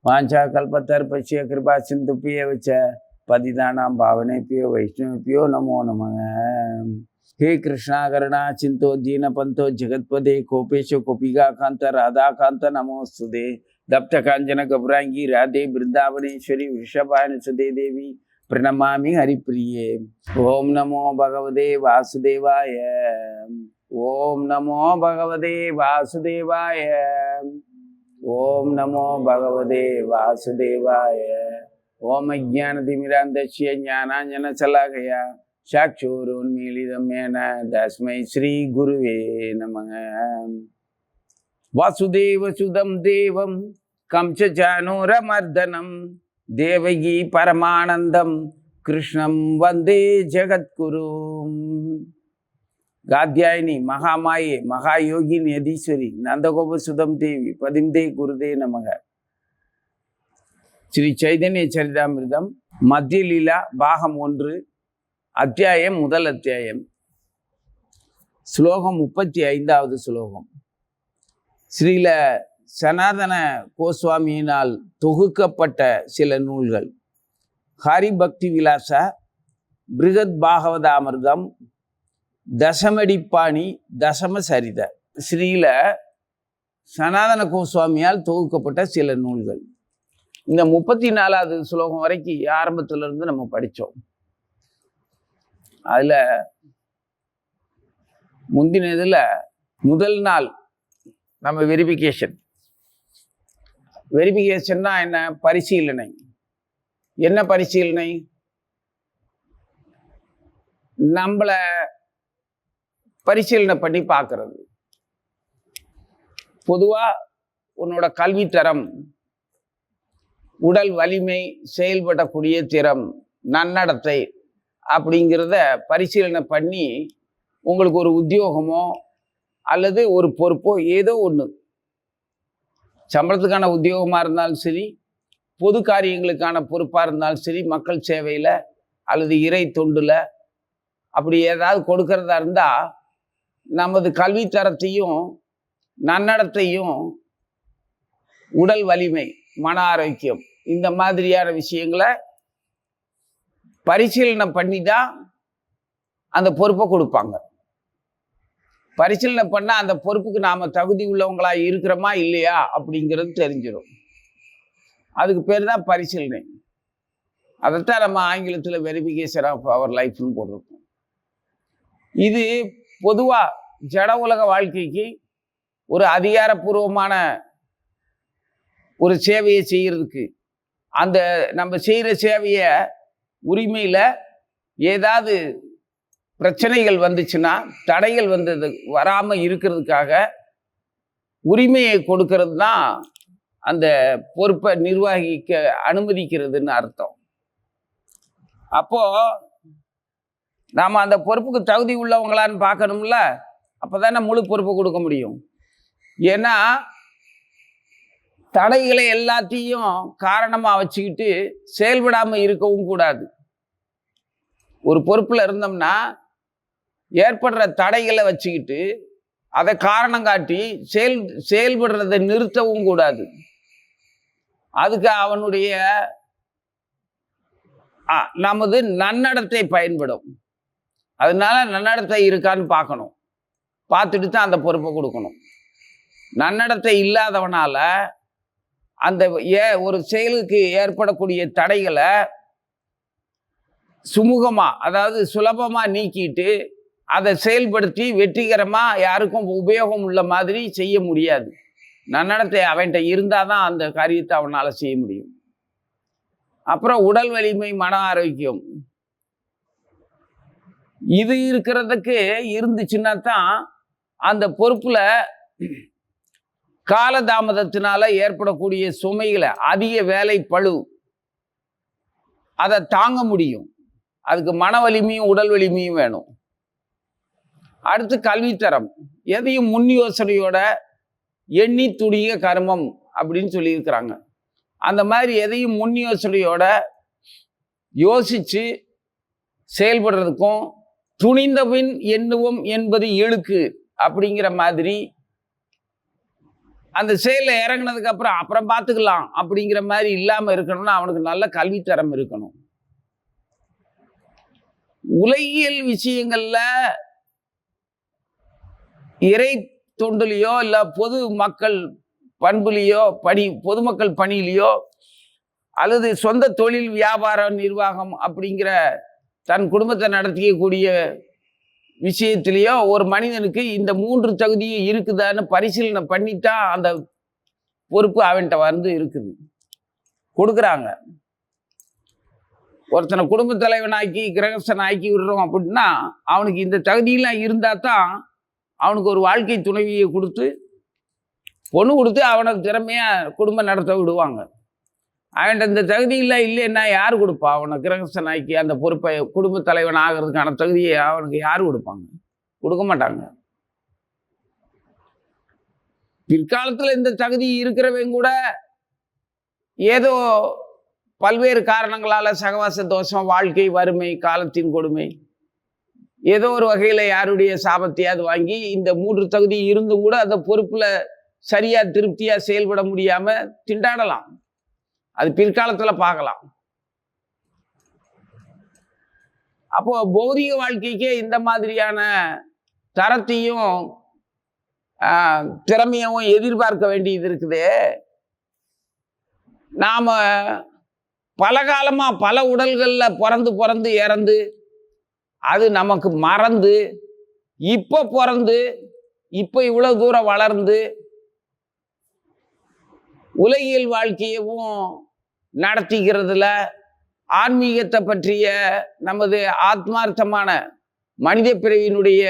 वांछा कल्पतरुभ्यश्च कृपा सिन्धुभ्येव च पतितानां पावनेभ्यो वैष्णवेभ्यो नमो नमः। हे कृष्णा करुणा सिन्धो दीनबन्धो जगत्पते गोपेश गोपिका कांत राधा कांत नमोस्तुते। दप्त कांचन गौरांगी राधे वृंदावनेश्वरी वृषभानुसुते देवी प्रणमामि हरिप्रिये। ओम नमो भगवते वासुदेवाय। ओम नमो भगवते वासुदेवाय। ओम नमो भगवते वासुदेवाय। ओम अज्ञानतिमिरान्धस्य ज्ञानाञ्जनशलाकया चक्षुरुन्मीलितं येन तस्मै श्री गुरुवे नमः। वासुदेवसुतं देवं कंसचाणूरमर्दनं देवकी परमानन्दं कृष्णं वन्दे जगद्गुरुं। गाद्यायनी महामाये महायोगिनी यदीश्वरी नंदगोपसुतं देवी पदिंदे गुरुदे नमः। श्री चैतन्य चरितामिर्दम मध्य लीला भागम 1 अध्याயம் முதல் அத்தியாயம் ஸ்லோகம் 35வது ஸ்லோகம். ஸ்ரீல சனாதன கோஸ்வாமியினால் தொகுக்கப்பட்ட சில நூல்கள்: ஹரி பக்தி விலாசா, பிருகத் பாகவதாமிர்தம், தசமடிப்பாணி, தசம சரித. ஸ்ரீல சனாதன கோஸ்வாமியால் தொகுக்கப்பட்ட சில நூல்கள். இந்த 34வது ஸ்லோகம் வரைக்கும் ஆரம்பத்திலிருந்து நம்ம படித்தோம். அதில் முந்தினதில் முதல் நாள் நம்ம வெரிஃபிகேஷன்னா என்ன? பரிசீலனை. என்ன பரிசீலனை? நம்மளை பரிசீலனை பண்ணி பார்க்கறது. பொதுவாக உன்னோட கல்வித்தரம், உடல் வலிமை, செயல்படக்கூடிய திறம், நன்னடத்தை அப்படிங்கிறத பரிசீலனை பண்ணி உங்களுக்கு ஒரு உத்தியோகமோ அல்லது ஒரு பொறுப்போ ஏதோ ஒன்று, சம்பளத்துக்கான உத்தியோகமாக இருந்தாலும் சரி, பொது காரியங்களுக்கான பொறுப்பாக இருந்தாலும் சரி, மக்கள் சேவையில் அல்லது இறை தொண்டில் அப்படி ஏதாவது கொடுக்கறதா இருந்தால் நமது கல்வித்தரத்தையும் நன்னடத்தையும் உடல் வலிமை, மன ஆரோக்கியம், இந்த மாதிரியான விஷயங்களை பரிசீலனை பண்ணி தான் அந்த பொறுப்பை கொடுப்பாங்க. பரிசீலனை பண்ணால் அந்த பொறுப்புக்கு நாம் தகுதி உள்ளவங்களாக இருக்கிறோமா இல்லையா அப்படிங்கிறது தெரிஞ்சிடும். அதுக்கு பேர் தான் பரிசீலனை. அதைத்தான் நம்ம ஆங்கிலத்தில் வெரிஃபிகேஷன் ஆஃப் அவர் லைஃப்னு போட்டிருக்கோம். இது பொதுவாக ஜட உலக வாழ்க்கைக்கு ஒரு அதிகாரப்பூர்வமான ஒரு சேவையை செய்கிறதுக்கு, அந்த நம்ம செய்கிற சேவையை உரிமையில் ஏதாவது பிரச்சனைகள் வந்துச்சுன்னா, தடைகள் வராமல் இருக்கிறதுக்காக உரிமையை கொடுக்கறது தான் அந்த பொறுப்பை நிர்வகிக்க அனுமதிக்கிறதுன்னு அர்த்தம். அப்போ நாம் அந்த பொறுப்புக்கு தகுதி உள்ளவங்களான்னு பார்க்கணும்ல. அப்போ தானே முழு பொறுப்பை கொடுக்க முடியும். ஏன்னா தடைகளை எல்லாத்தையும் காரணமாக வச்சுக்கிட்டு செயல்படாமல் இருக்கவும் கூடாது. ஒரு பொறுப்பில் இருந்தோம்னா ஏற்படுற தடைகளை வச்சுக்கிட்டு அதை காரணம் காட்டி செயல்படுறதை நிறுத்தவும் கூடாது. அதுக்கு அவனுடைய நமது நன்னடத்தை பயன்படும். அதனால நன்னடத்தை இருக்கான்னு பார்க்கணும். பார்த்துட்டு தான் அந்த பொறுப்பை கொடுக்கணும். நன்னடத்தை இல்லாதவனால அந்த ஒரு செயலுக்கு ஏற்படக்கூடிய தடைகளை சுமூகமாக, அதாவது சுலபமாக நீக்கிட்டு அதை செயல்படுத்தி வெற்றிகரமாக யாருக்கும் உபயோகம் உள்ள மாதிரி செய்ய முடியாது. நன்னடத்தை அவன்கிட்ட இருந்தால் தான் அந்த காரியத்தை அவனால் செய்ய முடியும். அப்புறம் உடல் வலிமை, மன ஆரோக்கியம், இது இருக்கிறதுக்கு இருந்துச்சுன்னா தான் அந்த பொறுப்பில் காலதாமதத்தினால ஏற்படக்கூடிய சுமைகளை, அதிக வேலை பளு, அதை தாங்க முடியும். அதுக்கு மன வலிமையும் உடல் வலிமையும் வேணும். அடுத்து கல்வித்தரம். எதையும் முன் யோசனையோட எண்ணி துணிய கர்மம் அப்படின்னு சொல்லியிருக்கிறாங்க. அந்த மாதிரி எதையும் முன் யோசனையோட யோசித்து செயல்படுறதுக்கும், துணிந்தபின் எண்ணுவோம் என்பது இழுக்கு அப்படிங்கிற மாதிரி அந்த செயலில் இறங்கினதுக்கு அப்புறம் பார்த்துக்கலாம் அப்படிங்கிற மாதிரி இல்லாமல் இருக்கணும்னா அவனுக்கு நல்ல கல்வித்தரம் இருக்கணும். உலகியல் விஷயங்கள்ல இறை தொண்டுலையோ இல்ல பொது மக்கள் பண்புலையோ பொதுமக்கள் பணியிலையோ அல்லது சொந்த தொழில் வியாபார நிர்வாகம் அப்படிங்கிற தன் குடும்பத்தை நடத்திக்கக்கூடிய விஷயத்திலேயோ ஒரு மனிதனுக்கு இந்த 3 தகுதியும் இருக்குதான்னு பரிசீலனை பண்ணிட்டா அந்த பொறுப்பு அவன்கிட்ட இருக்குது, கொடுக்குறாங்க. ஒருத்தனை குடும்ப தலைவனாக்கி கிரகஸ்தன் ஆக்கி விடுறோம் அப்படின்னா அவனுக்கு இந்த தகுதியெல்லாம் இருந்தா தான் அவனுக்கு ஒரு வாழ்க்கை துணைவியை கொடுத்து பொண்ணு கொடுத்து அவனுக்கு திறமையா குடும்பம் நடத்த விடுவாங்க. அவன்கிட்ட இந்த தகுதியெல்லாம் இல்லைன்னா யார் கொடுப்பா? அவனை கிரகஸ்தன் ஆக்கி அந்த பொறுப்பை குடும்ப தலைவன் ஆகிறதுக்கான தகுதியை அவனுக்கு யார் கொடுப்பாங்க? கொடுக்க மாட்டாங்க. பிற்காலத்தில் இந்த தகுதி இருக்கிறவங்க கூட ஏதோ பல்வேறு காரணங்களால சகவாச தோஷம், வாழ்க்கை வறுமை, காலத்தின் கொடுமை, ஏதோ ஒரு வகையில யாருடைய சாபத்தையாவது வாங்கி இந்த 3 தகுதி இருந்தும் கூட அந்த பொறுப்புல சரியா திருப்தியா செயல்பட முடியாம திண்டாடலாம். அது பிற்காலத்துல பார்க்கலாம். அப்போ பௌதிக வாழ்க்கைக்கே இந்த மாதிரியான தரத்தையும் திறமையவும் எதிர்பார்க்க வேண்டியது இருக்குது. நாம பல காலமா பல உடல்கள்ல பிறந்து இறந்து அது நமக்கு மறந்து இப்ப பிறந்து இப்ப இவ்வளவு தூரம் வளர்ந்து உலகியல் வாழ்க்கையவும் நடத்திக்கிறதுல ஆன்மீகத்தை பற்றிய நமது ஆத்மார்த்தமான மனித பிறவியினுடைய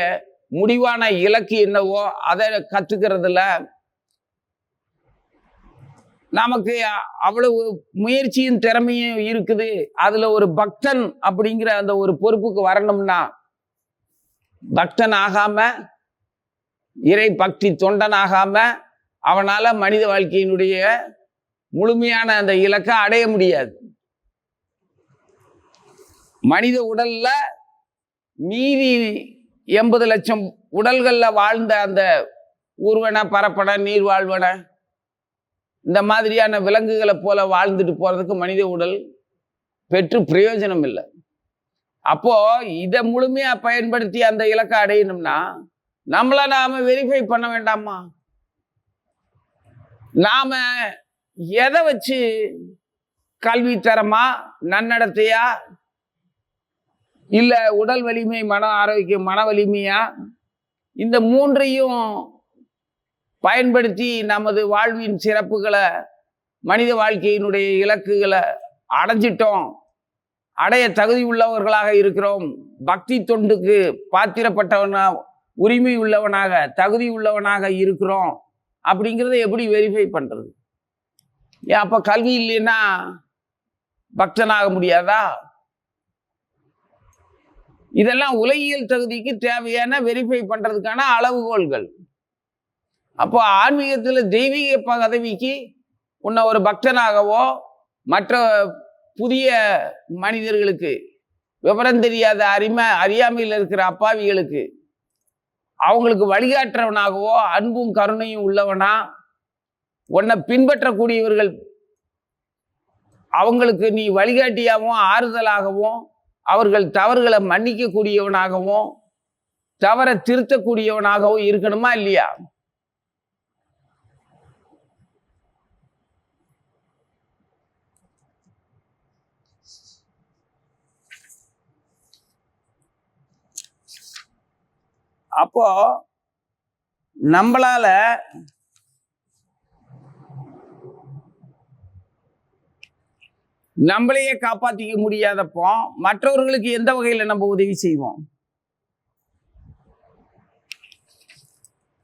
முடிவான இலக்கு என்னவோ அதை கத்துக்கிறதுல நமக்கு அவ்வளவு முயற்சியும் திறமையும் இருக்குது. அதுல ஒரு பக்தன் அப்படிங்கிற அந்த ஒரு பொறுப்புக்கு வரணும்னா பக்தன் ஆகாம இறை பக்தி தொண்டன் ஆகாம அவனால மனித வாழ்க்கையினுடைய முழுமையான அந்த இலக்கை அடைய முடியாது. மனித உடல்ல மீதி 80 லட்சம் உடல்கள்ல வாழ்ந்த அந்த ஊர்வன, பரப்பன, நீர்வாழ்வன இந்த மாதிரியான விலங்குகளை போல வாழ்ந்துட்டு போறதுக்கு மனித உடல் பெற்று பிரயோஜனம் இல்லை. அப்போ இதை முழுமையா பயன்படுத்தி அந்த இலக்கை அடையணும்னா நாம வெரிஃபை பண்ண வேண்டாமா? நாம எதை வச்சு கல்வி தரமா, நன்னடத்தையா, இல்ல உடல் வலிமை, மன ஆரோக்கியம், மன வலிமையா, இந்த 3ஐயும் பயன்படுத்தி நமது வாழ்வின் சிறப்புகளை, மனித வாழ்க்கையினுடைய இலக்குகளை அடைஞ்சிட்டோம், அடைய தகுதி உள்ளவர்களாக இருக்கிறோம், பக்தி தொண்டுக்கு பாத்திரப்பட்டவனா, உரிமை உள்ளவனாக, தகுதி உள்ளவனாக இருக்கிறோம் அப்படிங்கிறத எப்படி வெரிஃபை பண்றது? ஏன் அப்ப கல்வி இல்லைன்னா பக்தனாக முடியாதா? இதெல்லாம் உலகியல் தகுதிக்கு தேவையான வெரிஃபை பண்றதுக்கான அளவுகோல்கள். அப்போ ஆன்மீகத்துல தெய்வீக பதவிக்கு உன்னை ஒரு பக்தனாகவோ மற்ற புதிய மனிதர்களுக்கு, விவரம் தெரியாத அறியாமையில் இருக்கிற அப்பாவிகளுக்கு அவங்களுக்கு வழிகாட்டுறவனாகவோ அன்பும் கருணையும் உள்ளவனா, உன்னை பின்பற்றக்கூடியவர்கள் அவங்களுக்கு நீ வழிகாட்டியாகவும் ஆறுதலாகவும் அவர்கள் தவறுகளை மன்னிக்க கூடியவனாகவும் தவற திருத்தக்கூடியவனாகவும் இருக்கணுமா இல்லையா? அப்போ நம்மளால நம்மளையே காப்பாற்றிக்க முடியாதப்போ மற்றவர்களுக்கு எந்த வகையில் நம்ம உதவி செய்வோம்?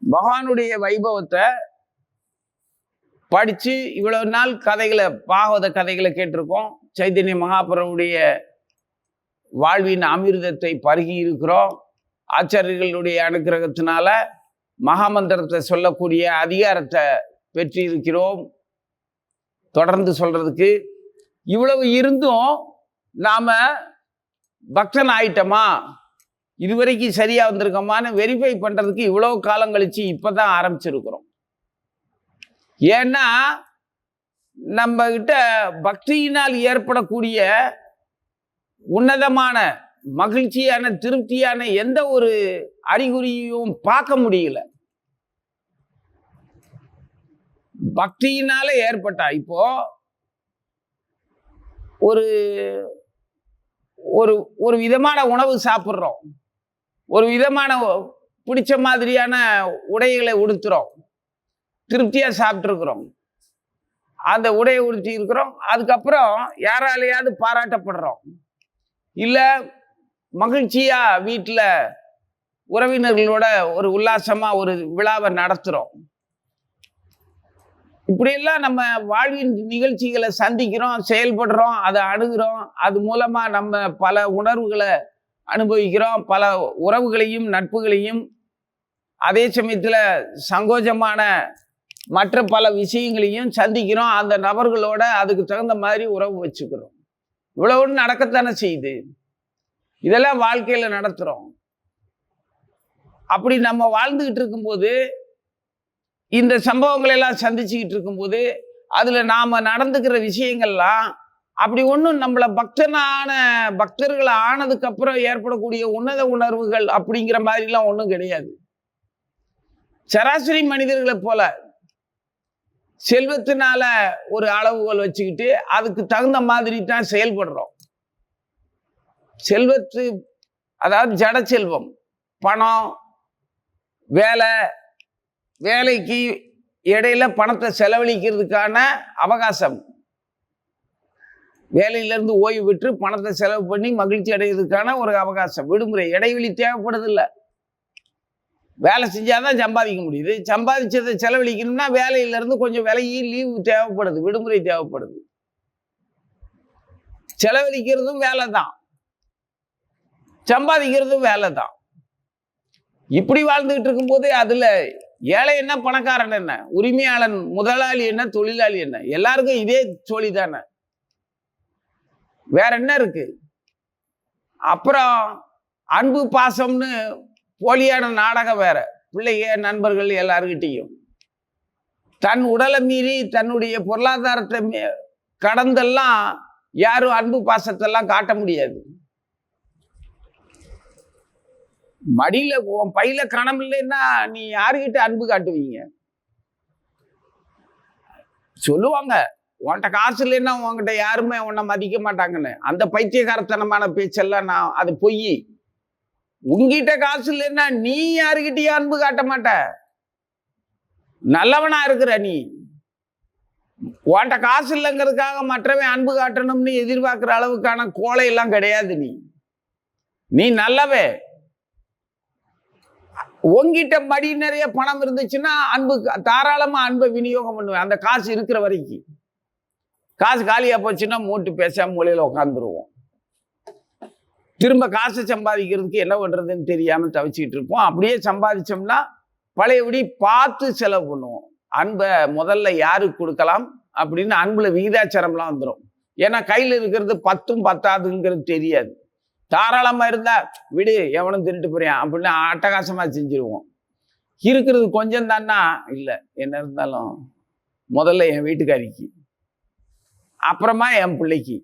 பகவானுடைய வைபவத்தை படிச்சு இவ்வளவு நாள் கதைகளை, பாகவத கதைகளை கேட்டிருக்கோம். சைதன்ய மகாபிரபுடைய வாழ்வின் அமிர்தத்தை பருகி இருக்கிறோம். ஆச்சாரியர்களுடைய அனுக்கிரகத்தினால மகாமந்திரத்தை சொல்லக்கூடிய அதிகாரத்தை பெற்று இருக்கிறோம். தொடர்ந்து சொல்றதுக்கு இவ்வளவு இருந்தும் நாம பக்தன் ஆயிட்டோமா, இதுவரைக்கும் சரியா வந்திருக்கோமான்னு வெரிஃபை பண்றதுக்கு இவ்வளவு காலம் கழிச்சு இப்பதான் ஆரம்பிச்சிருக்கிறோம். ஏன்னா நம்ம கிட்ட பக்தியினால் ஏற்படக்கூடிய உன்னதமான மகிழ்ச்சியான திருப்தியான எந்த ஒரு அறிகுறியும் பார்க்க முடியல. பக்தியினால ஏற்பட்டா இப்போ ஒரு ஒரு ஒரு விதமான உணவு சாப்பிட்றோம், ஒரு விதமான பிடிச்ச மாதிரியான உடைகளை உடுத்துறோம், திருப்தியா சாப்பிட்டுருக்குறோம், அந்த உடையை உடுத்தி இருக்கிறோம். அதுக்கப்புறம் யாராலையாவது பாராட்டப்படுறோம், இல்ல மகிழ்ச்சியா வீட்டில் உறவினர்களோட ஒரு உல்லாசமா ஒரு விழாவை நடத்துறோம். இப்படியெல்லாம் நம்ம வாழ்வின் நிகழ்ச்சிகளை சந்திக்கிறோம், செயல்படுறோம், அதை அணுகிறோம். அது மூலமா நம்ம பல உணர்வுகளை அனுபவிக்கிறோம், பல உறவுகளையும் நட்புகளையும், அதே சமயத்துல சங்கோஜமான மற்ற பல விஷயங்களையும் சந்திக்கிறோம். அந்த நபர்களோட அதுக்கு தகுந்த மாதிரி உறவு வச்சுக்கிறோம். இவ்வளவு நடக்கத்தானே செய்யுது. இதெல்லாம் வாழ்க்கையில நடத்துறோம். அப்படி நம்ம வாழ்ந்துகிட்டு இருக்கும்போது, இந்த சம்பவங்கள் எல்லாம் சந்திச்சுக்கிட்டு இருக்கும்போது, அதுல நாம நடந்துக்கிற விஷயங்கள்லாம் அப்படி ஒன்றும் நம்மள பக்தர்கள் ஆனதுக்கு அப்புறம் ஏற்படக்கூடிய உன்னத உணர்வுகள் அப்படிங்கிற மாதிரிலாம் ஒன்றும் கிடையாது. சராசரி மனிதர்களை போல செல்வத்தினால ஒரு அளவுகோல் வச்சுக்கிட்டு அதுக்கு தகுந்த மாதிரி தான் செயல்படுறோம். செல்வத்து அதாவது ஜட செல்வம், பணம், வேலைக்கு இடையில பணத்தை செலவழிக்கிறதுக்கான அவகாசம், வேலையிலிருந்து ஓய்வு விட்டு பணத்தை செலவு பண்ணி மகிழ்ச்சி அடைகிறதுக்கான ஒரு அவகாசம், விடுமுறை, இடைவெளி தேவைப்படுது இல்லை. வேலை செஞ்சாதான் சம்பாதிக்க முடியுது. சம்பாதிச்சதை செலவழிக்கணும்னா வேலையிலிருந்து கொஞ்சம் விலகி லீவு தேவைப்படுது, விடுமுறை தேவைப்படுது. செலவழிக்கிறதும் வேலை தான், சம்பாதிக்கிறதும் வேலை தான். இப்படி வாழ்ந்துகிட்டு இருக்கும்போது அதுல ஏழை என்ன பணக்காரன் என்ன, உரிமையாளன் முதலாளி என்ன தொழிலாளி என்ன, எல்லாருக்கும் இதே சோழி தானே, வேற என்ன இருக்கு? அப்புறம் அன்பு பாசம்னு போலியான நாடகம் வேற. பிள்ளைங்க நண்பர்கள் எல்லாருக்கிட்டையும் தன் உடலை மீறி தன்னுடைய பொருளாதாரத்தை கடந்தெல்லாம் யாரும் அன்பு பாசத்தெல்லாம் காட்ட முடியாது. மடியில பையில கணம் இல்லைன்னா நீ யாருக்கிட்ட அன்பு காட்டுவீங்க? சொல்லுவாங்க, உன்கிட்ட காசு இல்லைன்னா உன்கிட்ட யாருமே உன்னை மதிக்க மாட்டாங்கன்னு. அந்த பைத்தியகாரத்தனமான பேச்செல்லாம் அது பொய். உங்ககிட்ட காசு இல்லைன்னா நீ யாருக்கிட்டயும் அன்பு காட்ட மாட்ட. நல்லவனா இருக்கிற நீ, உன்கிட்ட காசு இல்லைங்கிறதுக்காக மற்றவன் அன்பு காட்டணும்னு எதிர்பார்க்கிற அளவுக்கான கோலை எல்லாம் கிடையாது. நீ நல்லவே. உங்ககிட்ட மடி நிறைய பணம் இருந்துச்சுன்னா அன்பு தாராளமா அன்பை விநியோகம் பண்ணுவேன். அந்த காசு இருக்கிற வரைக்கும். காசு காலியா போச்சுன்னா மூட்டு பேசாம மூலையில உட்காந்துருவோம். திரும்ப காசு சம்பாதிக்கிறதுக்கு என்ன பண்றதுன்னு தெரியாம தவிச்சுக்கிட்டு இருப்போம். அப்படியே சம்பாதிச்சோம்னா பழையபடி பார்த்து செலவு பண்ணுவோம். அன்பை முதல்ல யாருக்கு கொடுக்கலாம் அப்படின்னு அன்புல விகிதாச்சாரம்லாம் வந்துடும். ஏன்னா கையில் இருக்கிறது 10ம் 10ஆதுங்கிறது தெரியாது. தாராளமா இருந்தா விடு, எவனும் திருட்டு போறியான் அப்படின்னு அட்டகாசமா செஞ்சிருவோம். இருக்கிறது கொஞ்சம் தான்னா இல்லை, என்ன இருந்தாலும் முதல்ல என் வீட்டுக்காரிக்கு, அப்புறமா என் பிள்ளைக்கு,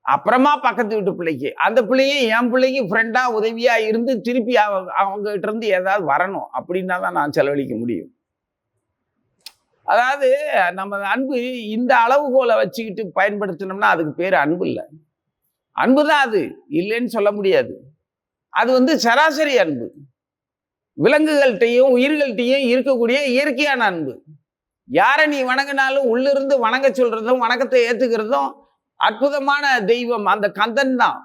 அப்புறமா பக்கத்து வீட்டு பிள்ளைக்கு, அந்த பிள்ளையும் என் பிள்ளைக்கு ஃப்ரெண்டா உதவியா இருந்து திருப்பி அவங்க கிட்ட இருந்து ஏதாவது வரணும். அப்படின்னா தான் நான் செலவழிக்க முடியும். அதாவது நம்ம அன்பு இந்த அளவுகோலை வச்சுக்கிட்டு பயன்படுத்தினோம்னா அதுக்கு பேர் அன்பு இல்லை. அன்பு தான் அது, இல்லைன்னு சொல்ல முடியாது. அது சராசரி அன்பு, விலங்குகள்கிட்டையும் உயிர்கள்ட்டையும் இருக்கக்கூடிய இயற்கையான அன்பு. யாரை நீ வணங்கினாலும் உள்ளிருந்து வணங்க சொல்றதும் வணக்கத்தை ஏத்துக்கிறதும் அற்புதமான தெய்வம் அந்த கந்தன் தான்.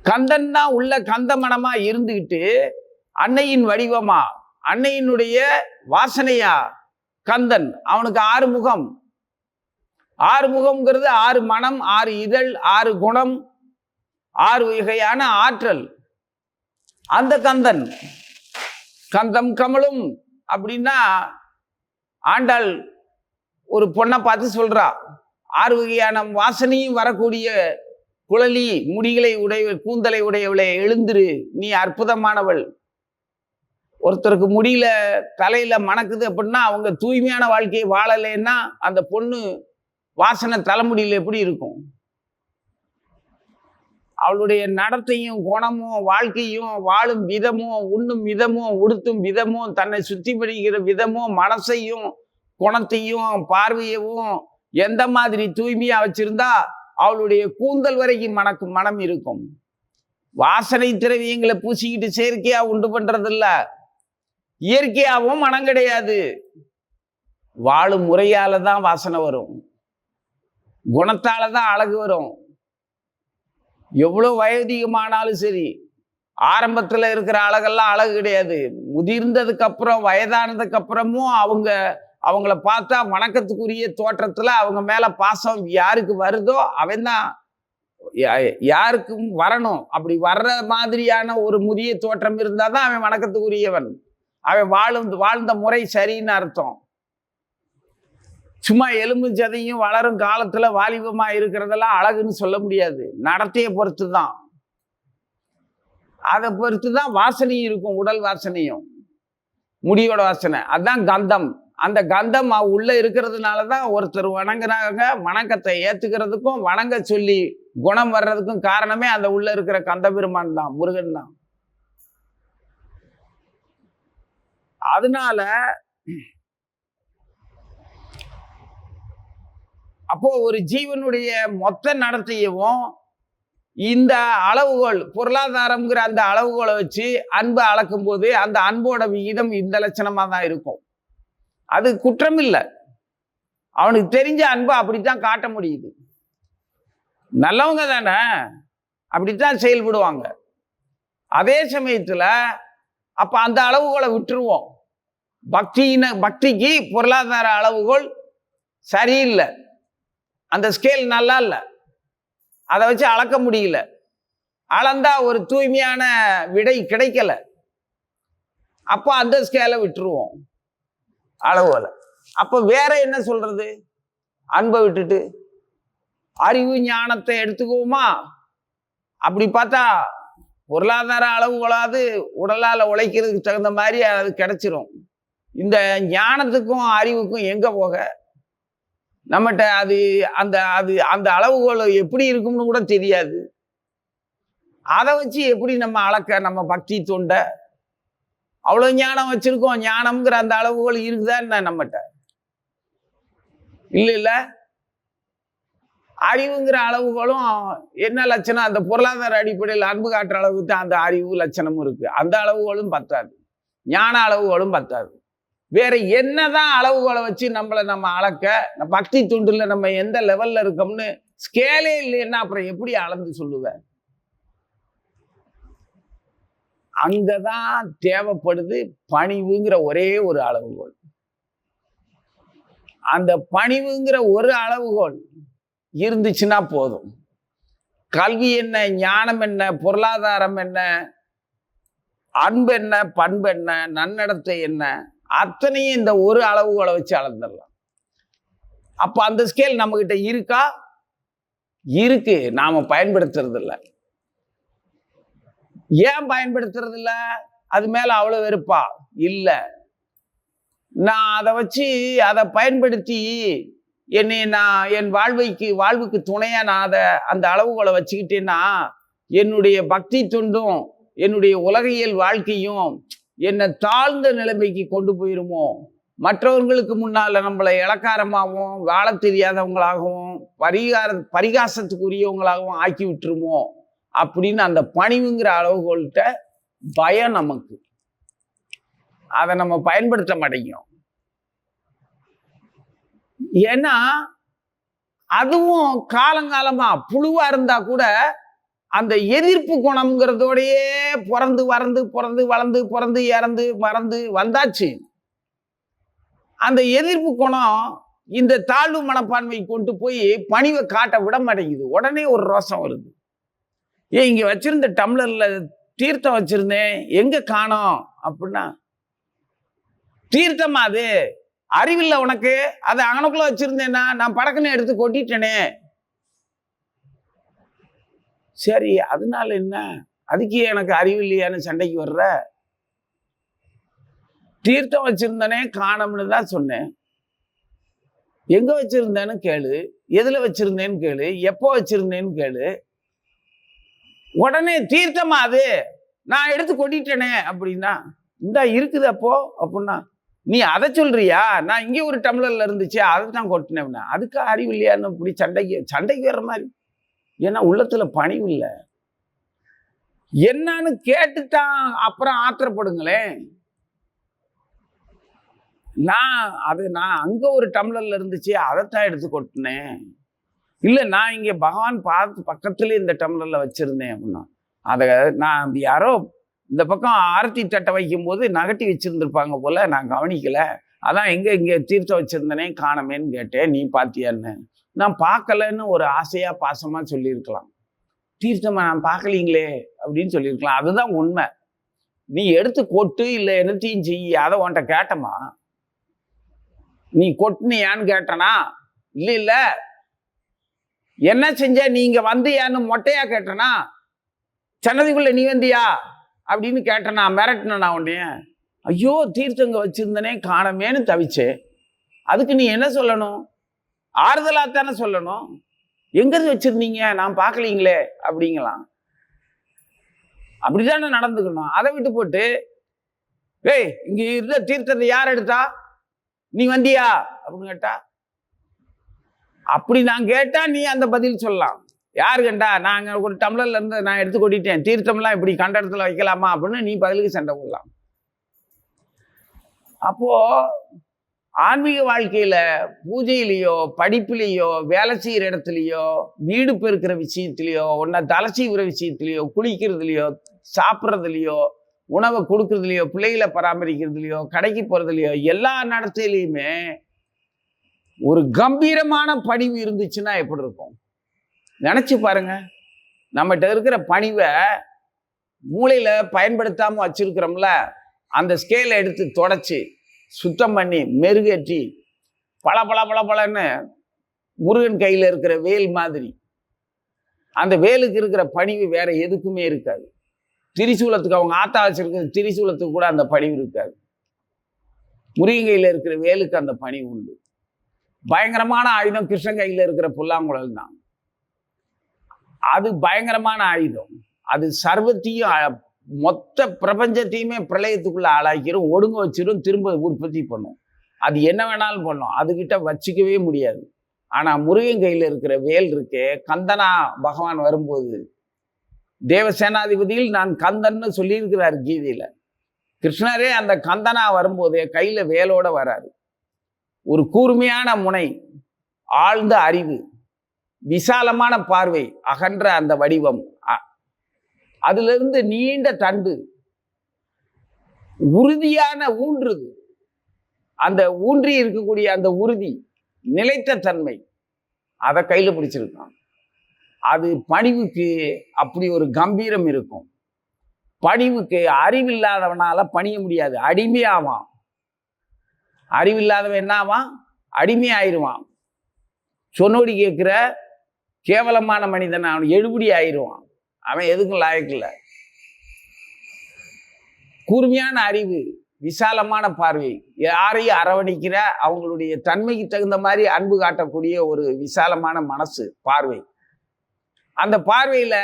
கந்தன் தான் உள்ள கந்த மனமா இருந்துகிட்டு அன்னையின் வடிவமா, அன்னையினுடைய வாசனையா கந்தன். அவனுக்கு 6 முகம். 6 முகம்ங்கிறது 6 மனம், 6 இதழ், 6 குணம், 6 வகையான ஆற்றல். அந்த கந்தன் கந்தம் கமலும் அப்படின்னா ஆண்டாள் ஒரு பொண்ணை பார்த்து சொல்றா, 6 வகையான வாசனையும் வரக்கூடிய குழலி முடிகளை உடைய கூந்தலை உடையவளே எழுந்திரு, நீ அற்புதமானவள். ஒருத்தருக்கு முடியல தலையில மணக்குது அப்படின்னா அவங்க தூய்மையான வாழ்க்கையை வாழலைன்னா அந்த பொண்ணு வாசனை தலைமுடியில எப்படி இருக்கும்? அவளுடைய நடத்தையும் குணமும் வாழ்க்கையும் வாழும் விதமும் உண்ணும் விதமும் உடுத்தும் விதமும் தன்னை சுத்தி படிக்கிற விதமும் மனசையும் குணத்தையும் பார்வையவும் எந்த மாதிரி தூய்மையா வச்சிருந்தா அவளுடைய கூந்தல் வரைக்கும் மனம் இருக்கும். வாசனை திரவியங்களை பூசிக்கிட்டு செயற்கையா உண்டு பண்றது இல்ல, இயற்கையாகவும் மனம் கிடையாது. வாழும் முறையால தான் வாசனை வரும், குணத்தால தான் அழகு வரும். எவ்வளவு வயதிகமானாலும் சரி, ஆரம்பத்துல இருக்கிற அழகெல்லாம் அழகு கிடையாது. முதிர்ந்ததுக்கு அப்புறம் வயதானதுக்கு அப்புறமும் அவங்கள பார்த்தா வணக்கத்துக்குரிய தோற்றத்துல அவங்க மேல பாசம் யாருக்கு வருதோ அவன் தான் யாருக்கும் வரணும். அப்படி வர்ற மாதிரியான ஒரு முதிய தோற்றம் இருந்தாதான் அவன் வணக்கத்துக்குரியவன். அவன் வாழ்ந்த முறை சரின்னு அர்த்தம். சும்மா எலும்பு சதையும் வளரும் காலத்துல வாலிபமா இருக்கிறதெல்லாம் அழகுன்னு சொல்ல முடியாது. நடத்தையை பொறுத்து தான், அதை பொறுத்து தான் வாசனையும் இருக்கும். உடல் வாசனையும் முடியோட வாசனை அதுதான் கந்தம். அந்த கந்தம் உள்ள இருக்கிறதுனாலதான் ஒருத்தர் வணங்குறாங்க. வணக்கத்தை ஏத்துக்கிறதுக்கும் வணங்க சொல்லி குணம் வர்றதுக்கும் காரணமே அந்த உள்ள இருக்கிற கந்த பெருமான் தான், முருகன் தான். அதனால அப்போ ஒரு ஜீவனுடைய மொத்த நடத்தையவும் இந்த அளவுகோல், பொருளாதாரம்ங்கிற அந்த அளவுகோலை வச்சு அன்பை அளக்கும் போது அந்த அன்போட விகிதம் இந்த லட்சணமா தான் இருக்கும். அது குற்றம் இல்லை. அவனுக்கு தெரிஞ்ச அன்பை அப்படித்தான் காட்ட முடியுது. நல்லவங்க தானே, அப்படித்தான் செயல்படுவாங்க. அதே சமயத்துல அப்ப அந்த அளவுகோலை விட்டுருவோம். பக்திக்கு பொருளாதார அளவுகோல் சரியில்லை, அந்த ஸ்கேல் நல்லா இல்லை, அதை வச்சு அளக்க முடியல. அளந்தா ஒரு தூய்மையான விடை கிடைக்கல. அப்ப அந்த ஸ்கேலை விட்டுருவோம், அளவுல. அப்ப வேற என்ன சொல்றது? அன்பை விட்டுட்டு அறிவு ஞானத்தை எடுத்துக்குவோமா? அப்படி பார்த்தா பொருளாதார அளவுகளாவது உடலால உழைக்கிறதுக்கு தகுந்த மாதிரி அது கிடைச்சிரும். இந்த ஞானத்துக்கும் அறிவுக்கும் எங்க போக? நம்மகிட்ட அந்த அளவுகோல் எப்படி இருக்கும்னு கூட தெரியாது. அதை வச்சு எப்படி நம்ம அளக்க? நம்ம பக்தி தொண்டை அவ்வளவு ஞானம் வச்சிருக்கோம், ஞானம்ங்கிற அந்த அளவுகோல் இருக்குதா என்ன நம்மகிட்ட? இல்ல. அறிவுங்கிற அளவுகளும் என்ன லட்சணம்? அந்த பொருளாதார அடிப்படையில் அன்பு காட்டுற அளவுக்கு தான் அந்த அறிவு லட்சணமும் இருக்கு. அந்த அளவுகளும் பத்தாது, ஞான அளவுகளும் பத்தாது. வேற என்னதான் அளவுகளை வச்சு நம்ம அளக்க? பக்தி துண்டுல நம்ம எந்த லெவல்ல இருக்கோம்னு ஸ்கேலே இல்லைன்னா அப்புறம் எப்படி அளந்து சொல்லுவேன்? அங்கதான் தேவைப்படுது பணிவுங்கிற ஒரே ஒரு அளவுகோல். அந்த பணிவுங்கிற ஒரு அளவுகோல் இருந்துச்சுன்னா போதும். கல்வி என்ன, ஞானம் என்ன, பொருளாதாரம் என்ன, அன்பு என்ன, பண்பு என்ன, நன்னடத்தை என்ன, அத்தனையும் இந்த ஒரு அளவுகோலை வச்சு அளந்துடலாம். அப்ப அந்த ஸ்கேல் நம்ம கிட்ட இருக்கா? இருக்கு, நாம பயன்படுத்துறது இல்லை. ஏன் பயன்படுத்துறது இல்லை? அது மேல அவ்வளவு வெறுப்பா? இல்ல, நான் அதை வச்சு அதை பயன்படுத்தி நான் என் வாழ்வுக்கு துணையா நான் அந்த அளவுகளை வச்சுக்கிட்டேன்னா என்னுடைய பக்தி தொண்டும் என்னுடைய உலகியல் வாழ்க்கையும் என்னை தாழ்ந்த நிலைமைக்கு கொண்டு போயிருமோ, மற்றவர்களுக்கு முன்னால நம்மளை இளக்காரமாகவும் வாழ தெரியாதவங்களாகவும் பரிகாசத்துக்குரியவங்களாகவும் ஆக்கி விட்டுருமோ அப்படின்னு அந்த பணிவுங்கிற அளவுகோல்கிட்ட பயம் நமக்கு. அதை நம்ம பயன்படுத்த மாட்டேங்கிறோம். ஏன்னா அதுவும் காலங்காலமா புழுவா இருந்தா கூட அந்த எதிர்ப்பு குணம்ங்கிறதோடையே பிறந்து வளர்ந்து இறந்து மறந்து வந்தாச்சு. அந்த எதிர்ப்பு குணம் இந்த தாழ்வு மனப்பான்மை கொண்டு போய் பணிவை காட்ட விட மாட்டேங்குது. உடனே ஒரு ரோசம் வருது. இங்க வச்சிருந்த டம்ளர்ல தீர்த்தம் வச்சிருந்தேன், எங்க காணோம் அப்படின்னா, தீர்த்தமா அது? அறிவில்லை உனக்கு? அதை அங்கனக்குள்ள வச்சிருந்தேன்னா நான் படக்குன்னு எடுத்து கொட்டிட்டேனே. சரி, அதனால என்ன? அதுக்கு எனக்கு அறிவில்லையான்னு சண்டைக்கு வர்ற? தீர்த்தம் வச்சிருந்தனே காணோம்னு தான் சொன்னேன். எங்க வச்சிருந்தேன்னு கேளு, எதுல வச்சிருந்தேன்னு கேளு, எப்போ வச்சிருந்தேன்னு கேளு. உடனே தீர்த்தமா அது, நான் எடுத்து கொட்டிட்டேனே அப்படின்னா, இந்தா இருக்குது அப்போ அப்படின்னா, நீ அதை சொல்றியா? நான் இங்கே ஒரு டம்ளர்ல இருந்துச்சு அதை தான் கொட்டினேன். அதுக்கு அறிவு இல்லையான்னு இப்படி சண்டைக்கு வர்ற மாதிரி. ஏன்னா உள்ளத்துல பணிவு இல்லை. என்னன்னு கேட்டுத்தான் அப்புறம் ஆத்திரப்படுங்களேன். நான் அங்க ஒரு டம்ளர்ல இருந்துச்சு அதைத்தான் எடுத்து கொட்டினேன். இல்ல நான் இங்க பகவான் பார்த்து பக்கத்துல இந்த டம்ளர்ல வச்சிருந்தேன் அப்படின்னா, அதை நான் யாரோ இந்த பக்கம் ஆரத்தி தட்டை வைக்கும் போது நகட்டி வச்சிருந்திருப்பாங்க போல, நான் கவனிக்கல. அதான் இங்க தீர்த்தம் வச்சிருந்தனே காணமேன்னு கேட்டேன், நீ பாத்தியான்னு. நான் பார்க்கலன்னு ஒரு ஆசையா பாசமா சொல்லியிருக்கலாம். தீர்த்தமா நான் பார்க்கலீங்களே அப்படின்னு சொல்லியிருக்கலாம். அதுதான் உண்மை. நீ எடுத்து கொட்டு இல்லை என்னத்தையும் செய்ய, அதை உன்கிட்ட கேட்டமா? நீ கொட்டுனியான்னு கேட்டனா? இல்ல என்ன செஞ்ச நீங்க வந்தியான்னு மொட்டையா கேட்டனா? சன்னதிக்குள்ள நீ வந்தியா அப்படின்னு கேட்டனா? மிரட்டினா உடனே, ஐயோ தீர்த்தங்க வச்சிருந்தனே காணமேன்னு தவிச்சேன். அதுக்கு நீ என்ன சொல்லணும்? ஆறுதலாத்தானே சொல்லணும். எங்கிருந்து வச்சிருந்தீங்க, நான் பார்க்கலீங்களே அப்படிங்கலாம். அப்படித்தானே நடந்துக்கணும். அதை விட்டு போட்டு, ஏய் இங்க இருந்த தீர்த்தத்தை யார் எடுத்தா, நீ வந்தியா அப்படின்னு கேட்டா, அப்படி நான் கேட்டா நீ அந்த பதில் சொல்லலாம். யாரு கண்டா, நாங்க ஒரு டம்ளர்ல இருந்து நான் எடுத்து கொட்டிட்டேன், தீர்த்தம்லாம் இப்படி கண்ட இடத்துல வைக்கலாமா அப்படின்னு நீ பதிலுக்கு சண்டை போடலாம். அப்போ ஆன்மீக வாழ்க்கையில பூஜையிலையோ படிப்புலையோ வேலை செய்யற இடத்துலையோ வீடு பெருக்கிற விஷயத்திலையோ உன்னை தலை செய்கிற விஷயத்திலையோ குளிக்கிறதுலையோ சாப்பிட்றதுலையோ உணவை கொடுக்கறதுலையோ பிள்ளைகளை பராமரிக்கிறதுலையோ கடைக்கு போறதுலையோ எல்லா நடத்தையிலையுமே ஒரு கம்பீரமான பணிவு இருந்துச்சுன்னா எப்படி இருக்கும் நினைச்சு பாருங்க. நம்மகிட்ட இருக்கிற பணிவை மூளையில பயன்படுத்தாம வச்சிருக்கிறோம்ல, அந்த ஸ்கேலை எடுத்து தொடச்சி சுத்தம் பண்ணி மெருகேற்றி பளன்னு முருகன் கையில் இருக்கிற வேல் மாதிரி அந்த வேலுக்கு இருக்கிற பணிவு வேற எதுக்குமே இருக்காது. திரிசூலத்துக்கு அவங்க ஆத்தா வச்சிருக்கிற திரிசூலத்துக்கு கூட அந்த பணிவு இருக்காது. முருகன் கையில் இருக்கிற வேலுக்கு அந்த பணிவு உண்டு. பயங்கரமான ஆயுதம் கிருஷ்ணன் கையில் இருக்கிற புல்லாங்குழல் தான். அது பயங்கரமான ஆயுதம். அது சர்வத்தையும் மொத்த பிரபஞ்சத்தையுமே பிரளயத்துக்குள்ள ஆளாக்கிரும், ஒடுங்க வச்சிரும், திரும்ப உற்பத்தி பண்ணும். அது என்ன வேணாலும் பண்ணும், அதுகிட்ட வச்சுக்கவே முடியாது. ஆனா முருகன் கையில் இருக்கிற வேல் இருக்கே, கந்தனா பகவான் வரும்போது தேவசேனாதிபதியில் நான் கந்தன்னு சொல்லியிருக்கிறார் கீதையில. கிருஷ்ணரே அந்த கந்தனா வரும்போதே கையில வேலோட வராரு. ஒரு கூர்மையான முனை, ஆழ்ந்த அறிவு, விசாலமான பார்வை, அகன்ற அந்த வடிவம், அதுல இருந்து நீண்ட தண்டு, உறுதியான ஊன்றுது, அந்த ஊன்றி இருக்கக்கூடிய அந்த உறுதி, நிலைத்த தன்மை, அதை கையில பிடிச்சிருக்கான். அது பணிவுக்கு அப்படி ஒரு கம்பீரம் இருக்கும். பணிவுக்கு அறிவில்லாதவனால பணிய முடியாது, அடிமையாவான். அறிவில்லாதவன் என்னாவான்? அடிமையாயிருவான். சொன்னோடி கேட்கிற கேவலமான மனிதன் அவன் எழுபடி ஆயிடுவான். அவன் எதுக்கும் லாயக்கில்லை. கூர்மையான அறிவு, விசாலமான பார்வை, யாரையும் அரவணைக்கிற அவங்களுடைய தன்மைக்கு தகுந்த மாதிரி அன்பு காட்டக்கூடிய ஒரு விசாலமான மனசு, பார்வை. அந்த பார்வையில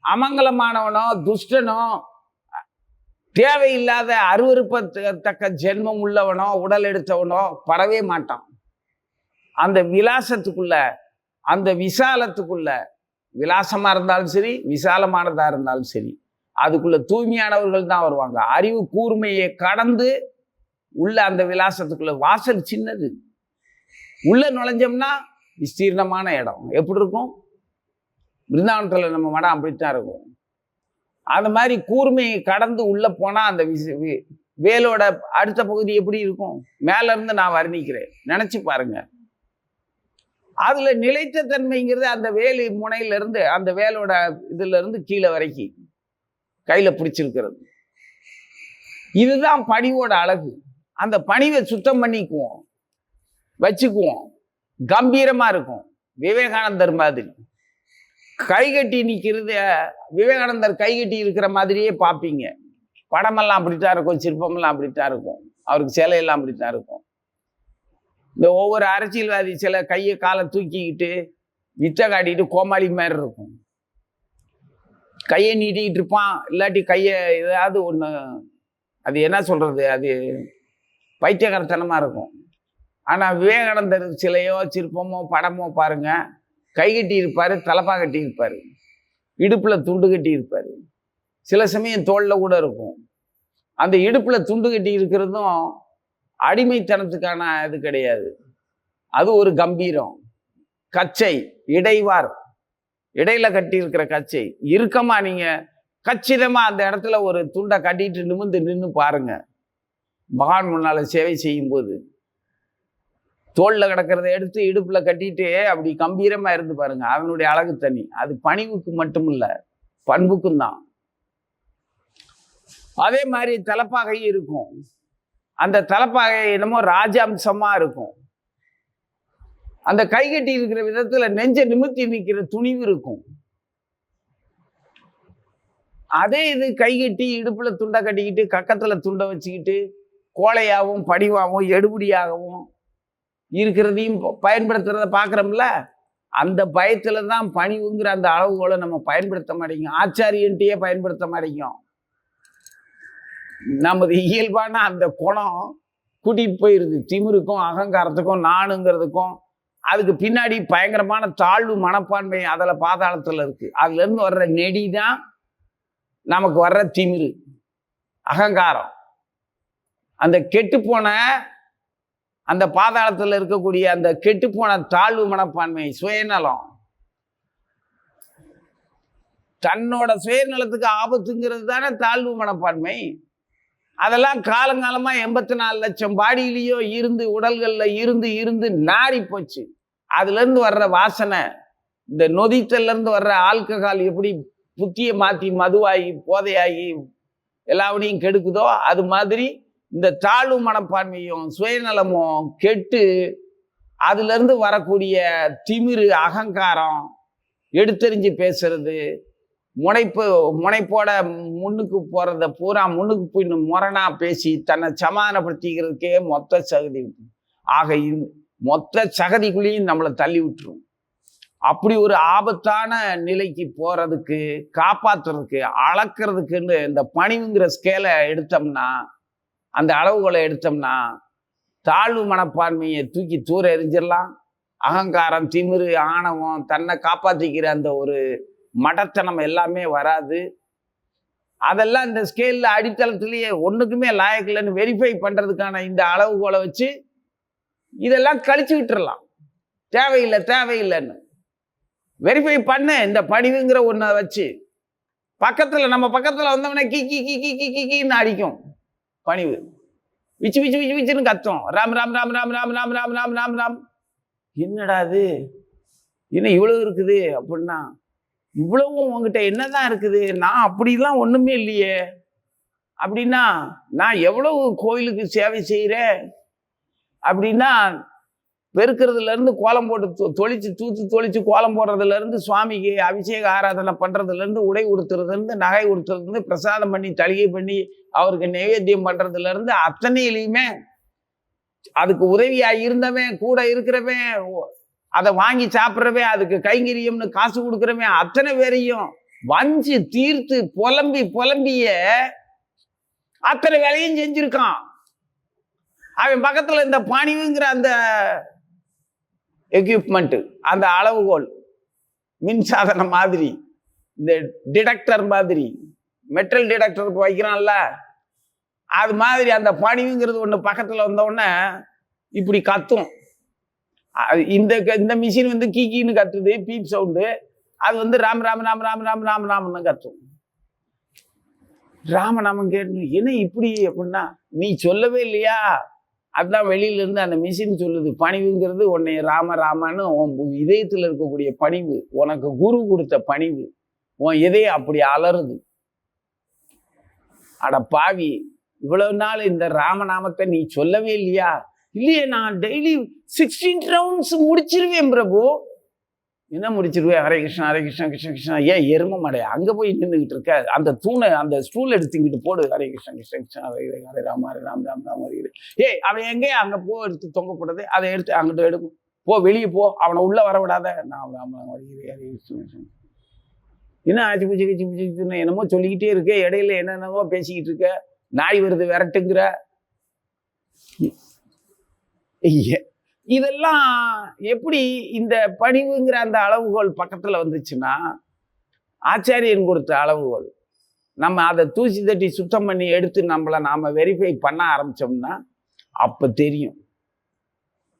அமங்கலமானவனோ துஷ்டனோ தேவையில்லாத அருவருப்பத்தக்க ஜென்மம் உள்ளவனோ உடல் எடுத்தவனோ படவே மாட்டான். அந்த விலாசத்துக்குள்ள, அந்த விசாலத்துக்குள்ள, விலாசமா இருந்தாலும் சரி விசாலமானதா இருந்தாலும் சரி, அதுக்குள்ள தூய்மையானவர்கள் தான் வருவாங்க. அறிவு கூர்மையை கடந்து உள்ள அந்த விலாசத்துக்குள்ள, வாசல் சின்னது, உள்ள நுழைஞ்சோம்னா விஸ்தீர்ணமான இடம். எப்படி இருக்கும்? பிருந்தாவனத்துல நம்ம மடம் அப்படித்தான் இருக்கும். அந்த மாதிரி கூர்மையை கடந்து உள்ள போனா அந்த வேலோட அடுத்த பகுதி எப்படி இருக்கும் மேல இருந்து நான் வர்ணிக்கிறேன், நினைச்சு பாருங்க. அதுல நிலைத்த தன்மைங்கிறது அந்த வேலி முனையில இருந்து அந்த வேலோட இதுல இருந்து கீழே வரைக்கும் கையில பிடிச்சிருக்கிறது. இதுதான் பணிவோட அழகு. அந்த பணிவை சுத்தம் பண்ணிக்குவோம், வச்சுக்குவோம், கம்பீரமா இருக்கும். விவேகானந்தர் மாதிரி கைகட்டி நிற்கிறது, விவேகானந்தர் கைகட்டி இருக்கிற மாதிரியே பார்ப்பீங்க. படமெல்லாம் அப்படித்தான் இருக்கும், சிற்பமெல்லாம் அப்படித்தான் இருக்கும். அவருக்கு சிலையெல்லாம் அப்படித்தான் இருக்கும். இந்த ஒவ்வொரு அரசியல்வாதி சில கையை காலை தூக்கிக்கிட்டு வித்த காட்டிட்டு கோமாளி மாதிரி இருக்கும். கையை நீட்டிக்கிட்டு இருப்பான், இல்லாட்டி கையை ஏதாவது ஒன்று, அது என்ன சொல்றது, அது பைத்தியகாரத்தனமா இருக்கும். ஆனால் விவேகானந்தர் சிலையோ சிற்பமோ படமோ பாருங்க, கை கட்டி இருப்பாரு, தலப்பா கட்டி இருப்பாரு, இடுப்புல துண்டு கட்டி இருப்பாரு, சில சமயம் தோல்ல கூட இருக்கும். அந்த இடுப்புல துண்டு கட்டி இருக்கிறதும் அடிமைத்தனத்துக்கான இது கிடையாது, அது ஒரு கம்பீரம். கச்சை இடைவார், இடையில கட்டி இருக்கிற கச்சை இறுக்கமா, நீங்க கச்சிதமா அந்த இடத்துல ஒரு துண்டை கட்டிட்டு நின்று பாருங்க. பகவான் முன்னால சேவை செய்யும் போது தோல்ல கிடக்கிறத எடுத்து இடுப்புல கட்டிட்டு அப்படி கம்பீரமா இருந்து பாருங்க, அவனுடைய அழகு தனி. அது பணிவுக்கு மட்டும் இல்ல, பண்புக்கும் தான். அதே மாதிரி தலப்பாகை இருக்கும். அந்த தலப்பாகை என்னமோ ராஜாம்சமா இருக்கும். அந்த கை கட்டி இருக்கிற விதத்துல நெஞ்ச நிமித்தி நிற்கிற துணிவு இருக்கும். அதே இது கை கட்டி இடுப்புல துண்டை கட்டிக்கிட்டு கக்கத்துல துண்டை வச்சுக்கிட்டு கோழையாகவும் பணிவாகவும் எடுபடியாகவும் இருக்கிறதையும் பயன்படுத்துறத பார்க்குறோம்ல. அந்த பயத்துல தான் பணிவுங்கிற அந்த அளவுகோலை நம்ம பயன்படுத்த மாட்டேங்க, ஆச்சாரியன்ட்டையே பயன்படுத்த மாட்டேங்கும். நமது இயல்பான அந்த குணம் கூட்டிட்டு போயிருது திமிருக்கும் அகங்காரத்துக்கும் நானுங்கிறதுக்கும். அதுக்கு பின்னாடி பயங்கரமான தாழ்வு மனப்பான்மை அதில் பாதாளத்தில் இருக்கு. அதுல இருந்து வர்ற நெடி தான் நமக்கு வர்ற திமிரு, அகங்காரம். அந்த கெட்டுப்போன அந்த பாதாளத்தில் இருக்கக்கூடிய அந்த கெட்டுப்போன தாழ்வு மனப்பான்மை, சுயநலம், தன்னோட சுயநலத்துக்கு ஆபத்துங்கிறது தானே தாழ்வு மனப்பான்மை. அதெல்லாம் காலங்காலமா 84 லட்சம் பாடியிலையோ இருந்து உடல்கள்ல இருந்து இருந்து நாரி போச்சு. அதுல இருந்து வர்ற வாசனை, இந்த நொதித்தல்ல இருந்து வர்ற ஆல்கஹால் எப்படி புத்தியை மாத்தி மதுவாகி போதையாகி எல்லாவனையும் கெடுக்குதோ, அது மாதிரி இந்த தாழ்வு மனப்பான்மையும் சுயநலமும் கெட்டு அதுல இருந்து வரக்கூடிய திமிரு அகங்காரம், எடுத்தெறிஞ்சு பேசுறது, முனைப்போட முன்னுக்கு போறத பூரா முன்னுக்கு போய் முரணா பேசி தன்னை சமாதானப்படுத்திக்கிறதுக்கே மொத்த சகதி. ஆக மொத்த சகதிக்குள்ளேயும் நம்மளை தள்ளி விட்டுரும். அப்படி ஒரு ஆபத்தான நிலைக்கு போறதுக்கு, காப்பாத்துறதுக்கு, அளக்கிறதுக்குன்னு இந்த பணிவுங்கிற ஸ்கேலை எடுத்தோம்னா, அந்த அளவுகளை எடுத்தோம்னா, தாழ்வு மனப்பான்மையை தூக்கி தூர எறிஞ்சிடலாம். அகங்காரம், திமிரு, ஆணவம், தன்னை காப்பாத்திக்கிற அந்த ஒரு மடத்தனம் எல்லாமே வராது. அதெல்லாம் இந்த ஸ்கேல்ல அடித்தளத்திலேயே ஒண்ணுக்குமே லாயக்கில்லைன்னு வெரிஃபை பண்றதுக்கான இந்த அளவுகோலை வச்சு இதெல்லாம் கழிச்சு விட்டுறலாம். தேவையில்லைன்னு வெரிஃபை பண்ண இந்த பணிவுங்கிற ஒன்றை வச்சு நம்ம பக்கத்துல வந்தவனே கீ கீ கீ கீ கீ கீ கீன்னு அடிக்கும். பணிவு விச்சு விச்சு விச்சு விச்சுன்னு கத்தும். ராம் ராம் ராம் ராம் ராம் ராம் ராம் ராம் ராம் ராம். என்னடா அது, என்ன இவ்வளவு இருக்குது அப்படின்னா, இவ்வளவும் உங்ககிட்ட என்னதான் இருக்குது, நான் அப்படிலாம் ஒண்ணுமே இல்லையே அப்படின்னா, நான் எவ்வளவு கோயிலுக்கு சேவை செய்கிறேன் அப்படின்னா, பெருக்கிறதுல இருந்து கோலம் போட்டு தொளிச்சு கோலம் போடுறதுல இருந்து, சுவாமிக்கு அபிஷேக ஆராதனை பண்றதுல இருந்து, உடை உடுத்துறதுல இருந்து, நகை உடுத்துறதுல இருந்து, பிரசாதம் பண்ணி தளிகை பண்ணி அவருக்கு நைவேத்தியம் பண்றதுல இருந்து, அத்தனையிலையுமே அதுக்கு உதவியா இருந்தவன், கூட இருக்கிறவன், அதை வாங்கி சாப்பிட்றவே, அதுக்கு கைங்கரியம்னு காசு கொடுக்குறவன், அத்தனை பேரையும் வஞ்சி தீர்த்து புலம்பிய அத்தனை வேலையும் செஞ்சிருக்கான். அவன் பக்கத்துல இந்த பணிவுங்கிற அந்த எக்யூப்மெண்ட், அந்த அளவுகோல், மின்சாதனம் மாதிரி, இந்த டிடெக்டர் மாதிரி, மெட்டல் டிடெக்டருக்கு வைக்கிறான்ல, அது மாதிரி அந்த பணிவுங்கிறது ஒன்று பக்கத்துல வந்தோடனே இப்படி கத்தும். இந்த மிஷின் வந்து கீக்கின்னு கத்துது, பீப் சவுண்டு. அது வந்து ராம் ராம் ராம் ராம் ராம் ராம் ராம்னு கத்தும். ராமநாமம் கேட்டு என்ன இப்படி அப்படின்னா, நீ சொல்லவே இல்லையா, அதுதான் வெளியில இருந்து அந்த மிஷின் சொல்லுது. பணிவுங்கிறது உன்னை ராம ராமன்னு உன் இதயத்தில் இருக்கக்கூடிய பணிவு, உனக்கு குரு கொடுத்த பணிவு, உன் இதயம் அப்படி அலறுது. அட பாவி, இவ்வளவு நாள் இந்த ராமநாமத்தை நீ சொல்லவே இல்லையா? இல்லையே, நான் டெய்லி 16 ரவுண்ட்ஸ் முடிச்சிருவேன் பிரபு, என்ன முடிச்சிருவேன், ஹரே கிருஷ்ணா ஹரே கிருஷ்ணா கிருஷ்ண கிருஷ்ணா. ஏன் எரும மாடையா அங்கே போய் நின்றுக்கிட்டு இருக்க? அந்த தூணை அந்த ஸ்டூல் எடுத்துக்கிட்டு போடு, ஹரே கிருஷ்ணா கிருஷ்ண கிருஷ்ணா ஹரே ஹரே ஹரே ராம ஹரே ராம் ராம் ராம் ஹரே ஹரே. ஏய், அவன் எங்கே அங்கே போ எடுத்து தொங்க போட்டது, அதை எடுத்து அங்கிட்ட எடுக்கும். போ, வெளியே போ, அவனை உள்ள வர விடாத. நான் ராம் ராம் ஹரே ஹரே ஹரே கிருஷ்ண. என்ன ஆச்சு பூச்சி கிச்சி பூச்சி என்னமோ சொல்லிக்கிட்டே இருக்க, இடையில என்னென்னமோ பேசிக்கிட்டு இருக்க. நாய் வருது விரட்டுங்கிற. இதெல்லாம் எப்படி இந்த பணிவுங்கிற அந்த அளவுகோல் பக்கத்துல வந்துச்சுன்னா, ஆச்சாரியன் கொடுத்த அளவுகோல், நம்ம அதை தூசி தட்டி சுத்தம் பண்ணி எடுத்து நாம வெரிஃபை பண்ண ஆரம்பிச்சோம்னா அப்ப தெரியும்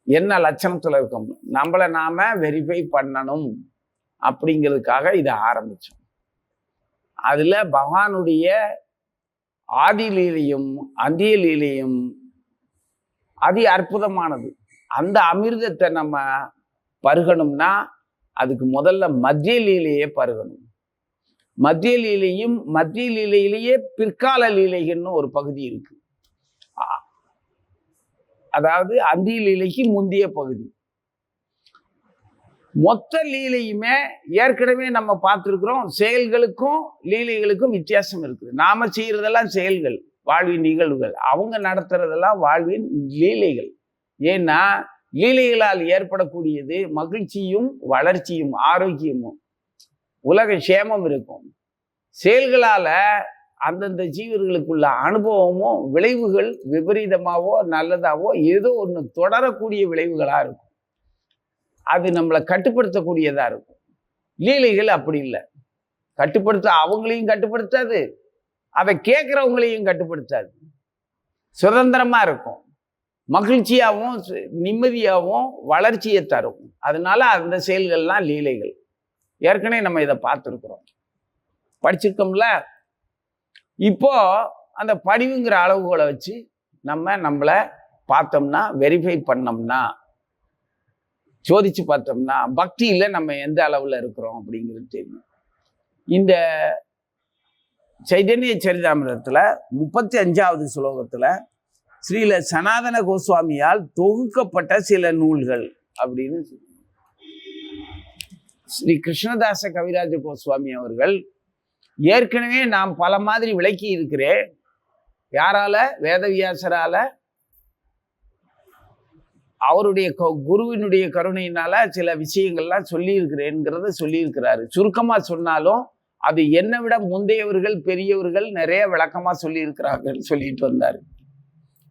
என்ன லட்சணத்துல இருக்கோம். நம்மளை நாம வெரிஃபை பண்ணணும் அப்படிங்கிறதுக்காக இதை ஆரம்பிச்சோம். அதுல பகவானுடைய ஆதி லீலையும் அந்திய லீலையும் அதி அற்புதமானது. அந்த அமிர்தத்தை நம்ம பருகணும்னா அதுக்கு முதல்ல மத்திய லீலையே பருகணும். மத்திய லீலையும் மத்திய லீலையிலேயே பிற்கால லீலைகள்னு ஒரு பகுதி இருக்கு. அதாவது அந்திய லீலைக்கு முந்தைய பகுதி. மொத்த லீலையுமே ஏற்கனவே நம்ம பார்த்துருக்குறோம். செயல்களுக்கும் லீலைகளுக்கும் வித்தியாசம் இருக்குது. நாம செய்யறதெல்லாம் செயல்கள், வாழ்வின் நிகழ்வுகள். அவங்க நடத்துறதெல்லாம் வாழ்வின் லீலைகள். ஏன்னா லீலைகளால் ஏற்படக்கூடியது மகிழ்ச்சியும் வளர்ச்சியும் ஆரோக்கியமும் உலக சேமம் இருக்கும். செயல்களால அந்தந்த ஜீவர்களுக்குள்ள அனுபவமோ விளைவுகள் விபரீதமாவோ நல்லதாவோ ஏதோ ஒன்று தொடரக்கூடிய விளைவுகளா இருக்கும். அது நம்மளை கட்டுப்படுத்தக்கூடியதா இருக்கும். லீலைகள் அப்படி இல்லை. அவங்களையும் கட்டுப்படுத்தாது, அதை கேட்குறவங்களையும் கட்டுப்படுத்தாது. சுதந்திரமா இருக்கும், மகிழ்ச்சியாகவும் நிம்மதியாகவும் வளர்ச்சியை தரும். அதனால அந்த செயல்கள்லாம் லீலைகள். ஏற்கனவே நம்ம இதை பார்த்துருக்குறோம், படிச்சிருக்கோம்ல. இப்போ அந்த பணிவுங்கிற அளவுகளை வச்சு நம்மளை பார்த்தோம்னா, வெரிஃபை பண்ணோம்னா, சோதிச்சு பார்த்தோம்னா பக்தியில நம்ம எந்த அளவுல இருக்கிறோம் அப்படிங்கிறது தெரியும். இந்த சைதன்ய சரிதாமிரத்துல 35வது ஸ்லோகத்துல ஸ்ரீல சனாதன கோஸ்வாமியால் தொகுக்கப்பட்ட சில நூல்கள் அப்படின்னு ஸ்ரீ கிருஷ்ணதாச கவிராஜ கோஸ்வாமி அவர்கள் ஏற்கனவே நாம் பல மாதிரி விளக்கி இருக்கிறேன். யாரால? வேதவியாசரால, அவருடைய குருவினுடைய கருணையினால சில விஷயங்கள்லாம் சொல்லியிருக்கிறேங்கிறத சொல்லியிருக்கிறாரு. சுருக்கமா சொன்னாலும் அது என்னை விட முந்தையவர்கள் பெரியவர்கள் நிறைய விளக்கமா சொல்லியிருக்கிறார்கள் சொல்லிட்டு வந்தாரு.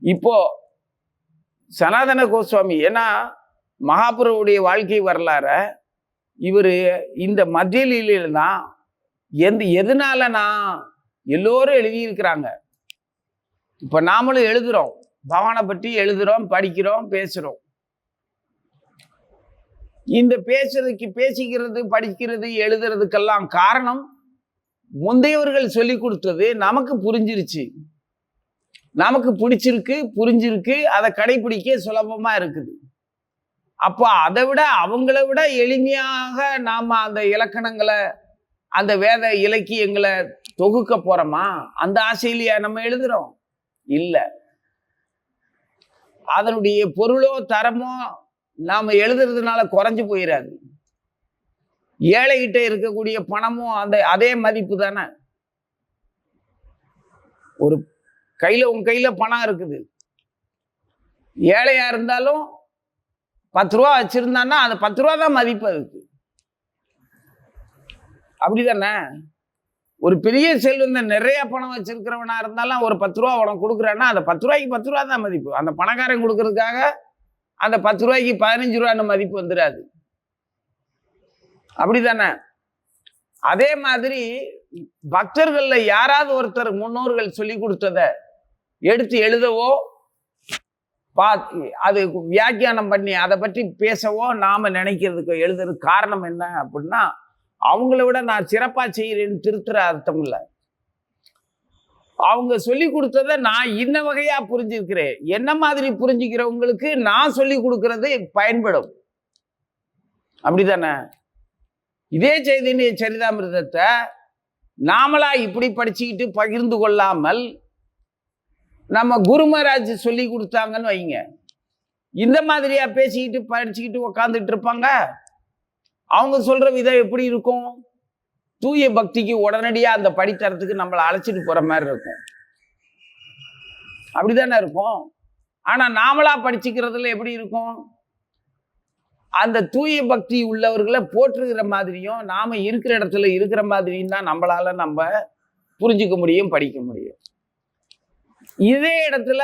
இப்போ சனாதன கோஸ்வாமி, ஏன்னா மகாபுருவுடைய வாழ்க்கை வரலாற இவர் இந்த மத்திய லீலையில தான் எதனால நான் எல்லோரும் எழுதியிருக்கிறாங்க. இப்ப நாமளும் எழுதுறோம், பகவானை பற்றி எழுதுறோம், படிக்கிறோம், பேசுறோம். இந்த பேசிக்கிறது, படிக்கிறது, எழுதுறதுக்கெல்லாம் காரணம் முந்தையவர்கள் சொல்லி கொடுத்தது நமக்கு புரிஞ்சிருச்சு, நமக்கு பிடிச்சிருக்கு, புரிஞ்சிருக்கு, அதை கடைபிடிக்க சுலபமா இருக்குது. அப்போ அதை விட அவங்கள விட எளிமையாக நாம அந்த இலக்கணங்களை, அந்த வேத இலக்கியங்களை தொகுக்க போறோமா? அந்த ஆசையிலேயே நம்ம எழுதுறோம்? இல்லை. அதனுடைய பொருளோ தரமோ நாம எழுதுறதுனால குறைஞ்சு போயிடாது. ஏழைகிட்ட இருக்கக்கூடிய பணமும் அதே மதிப்பு தானே. ஒரு உங்க கையில பணம் இருக்குது, ஏழையா இருந்தாலும் 10 ரூபா வச்சிருந்தான்னா அது 10 ரூபா தான் மதிப்பு அதுக்கு. அப்படிதானே? ஒரு பெரிய செல்வந்தன் நிறைய பணம் வச்சிருக்கிறவனா இருந்தாலும் ஒரு 10 ரூபா உனக்கு கொடுக்குறான்னா அந்த 10 ரூபாய்க்கு 10 ரூபா தான் மதிப்பு. அந்த பணக்காரன் கொடுக்கறதுக்காக அந்த 10 ரூபாய்க்கு 15 ரூபான்னு மதிப்பு வந்துடாது. அப்படிதானே? அதே மாதிரி பக்தர்கள்ல யாராவது ஒருத்தர் முன்னோர்கள் சொல்லி கொடுத்தத எடுத்து எழுதவோ அது வியாக்கியானம் பண்ணி அதை பற்றி பேசவோ நாம நினைக்கிறதுக்கு எழுதுறதுக்கு காரணம் என்ன அப்படின்னா, அவங்கள விட நான் சிறப்பா செய்யறேன்னு திருத்துற அர்த்தம் இல்லை. அவங்க சொல்லி கொடுத்ததை நான் இன்ன வகையா புரிஞ்சிருக்கிறேன். என்ன மாதிரி புரிஞ்சுக்கிறவங்களுக்கு நான் சொல்லி கொடுக்கறது பயன்படும். அப்படிதானே? இதே சைதன்ய சரிதாமிர்தத்தை நாமளா இப்படி படிச்சுக்கிட்டு பகிர்ந்து கொள்ளாமல் நம்ம குரு மகாராஜ் சொல்லி கொடுத்தாங்கன்னு வைங்க, இந்த மாதிரியா பேசிக்கிட்டு படிச்சுக்கிட்டு உக்காந்துட்டு இருப்பாங்க? அவங்க சொல்ற விதம் எப்படி இருக்கும்? தூய பக்திக்கு உடனடியா அந்த படித்தரத்துக்கு நம்மளை அழைச்சிட்டு போற மாதிரி இருக்கும். அப்படிதானே இருக்கும். ஆனா நாமளா படிச்சுக்கிறதுல எப்படி இருக்கும்? அந்த தூய பக்தி உள்ளவர்களை போற்றுகிற மாதிரியும் நாம இருக்கிற இடத்துல இருக்கிற மாதிரியும் தான் நம்மளால நம்ம புரிஞ்சுக்க முடியும், படிக்க முடியும். இதே இடத்துல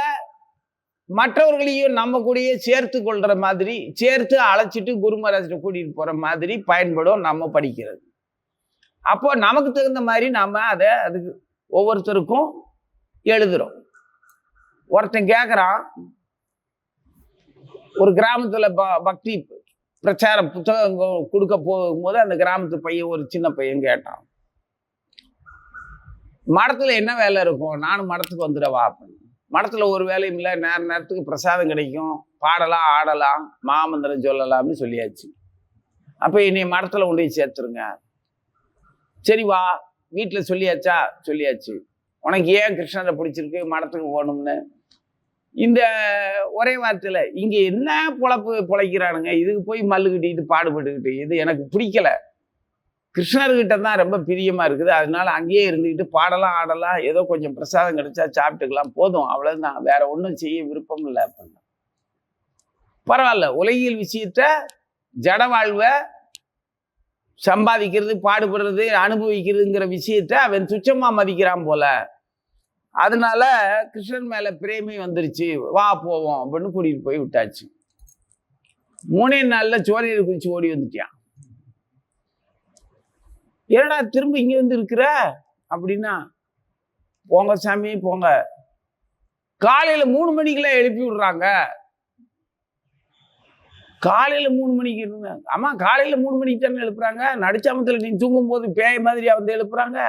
மற்றவர்களையும் நம்ம கூடயே சேர்த்து கொள்ற மாதிரி, சேர்த்து அழைச்சிட்டு குருமராஜ்கிட்ட கூட்டிட்டு போற மாதிரி பயன்படும் நம்ம படிக்கிறது. அப்போ நமக்கு தகுந்த மாதிரி நாம அதை அதுக்கு ஒவ்வொருத்தருக்கும் எழுதுறோம். ஒருத்தன் கேட்குறான், ஒரு கிராமத்துல பக்தி பிரச்சார புத்தகம் கொடுக்க போகும்போது அந்த கிராமத்து பையன், ஒரு சின்ன பையன் கேட்டான், மடத்துல என்ன வேலை இருக்கும்? நானும் மடத்துக்கு வந்துடவா அப்படின்னு. மடத்துல ஒரு வேலையும் இல்லை, நேரத்துக்கு பிரசாதம் கிடைக்கும், பாடலாம், ஆடலாம், மாமந்திரம் சொல்லலாம்னு சொல்லியாச்சு. அப்போ என்னை மடத்துல கொண்டு போய் சேர்த்துருங்க. சரி வா, வீட்டில் சொல்லியாச்சா? சொல்லியாச்சு. உனக்கு ஏன் கிருஷ்ணரை பிடிச்சிருக்கு, மடத்துக்கு போகணும்னு? இந்த ஒரே வார்த்தையில் இங்கே என்ன பிழைக்கிறானுங்க, இதுக்கு போய் மல்லு கட்டிக்கிட்டு பாடுபட்டுக்கிட்டு இது எனக்கு பிடிக்கல, கிருஷ்ணர்கிட்ட தான் ரொம்ப பிரியமா இருக்குது, அதனால அங்கேயே இருந்துக்கிட்டு பாடலாம், ஆடலாம், ஏதோ கொஞ்சம் பிரசாதம் கிடைச்சா சாப்பிட்டுக்கலாம், போதும், அவ்வளவுதான், வேற ஒன்றும் செய்ய விருப்பம் இல்லை அப்படின்னா. பரவாயில்ல, உலகியல் விஷயத்த ஜட வாழ்வை சம்பாதிக்கிறது, பாடுபடுறது, அனுபவிக்கிறதுங்கிற விஷயத்த அவன் துச்சமா மதிக்கிறான் போல, அதனால கிருஷ்ணன் மேல பிரேமி வந்துருச்சு, வா போவோம் அப்படின்னு கூட்டிட்டு போய் விட்டாச்சு. 3 நாள்ல சோழியர் குதிச்சு ஓடி வந்துட்டான். ஏடா திரும்ப இங்க வந்து இருக்கிற அப்படின்னா, போங்க சாமி போங்க, காலையில 3 மணிக்கெல்லாம் எழுப்பி விடுறாங்க. காலையில 3 மணிக்கு இருந்தாங்க. ஆமா, காலையில 3 மணிக்கு தானே எழுப்புறாங்க. நடுச்சாமத்துல நீ தூங்கும் போது பேய் மாதிரியா வந்து எழுப்புறாங்க.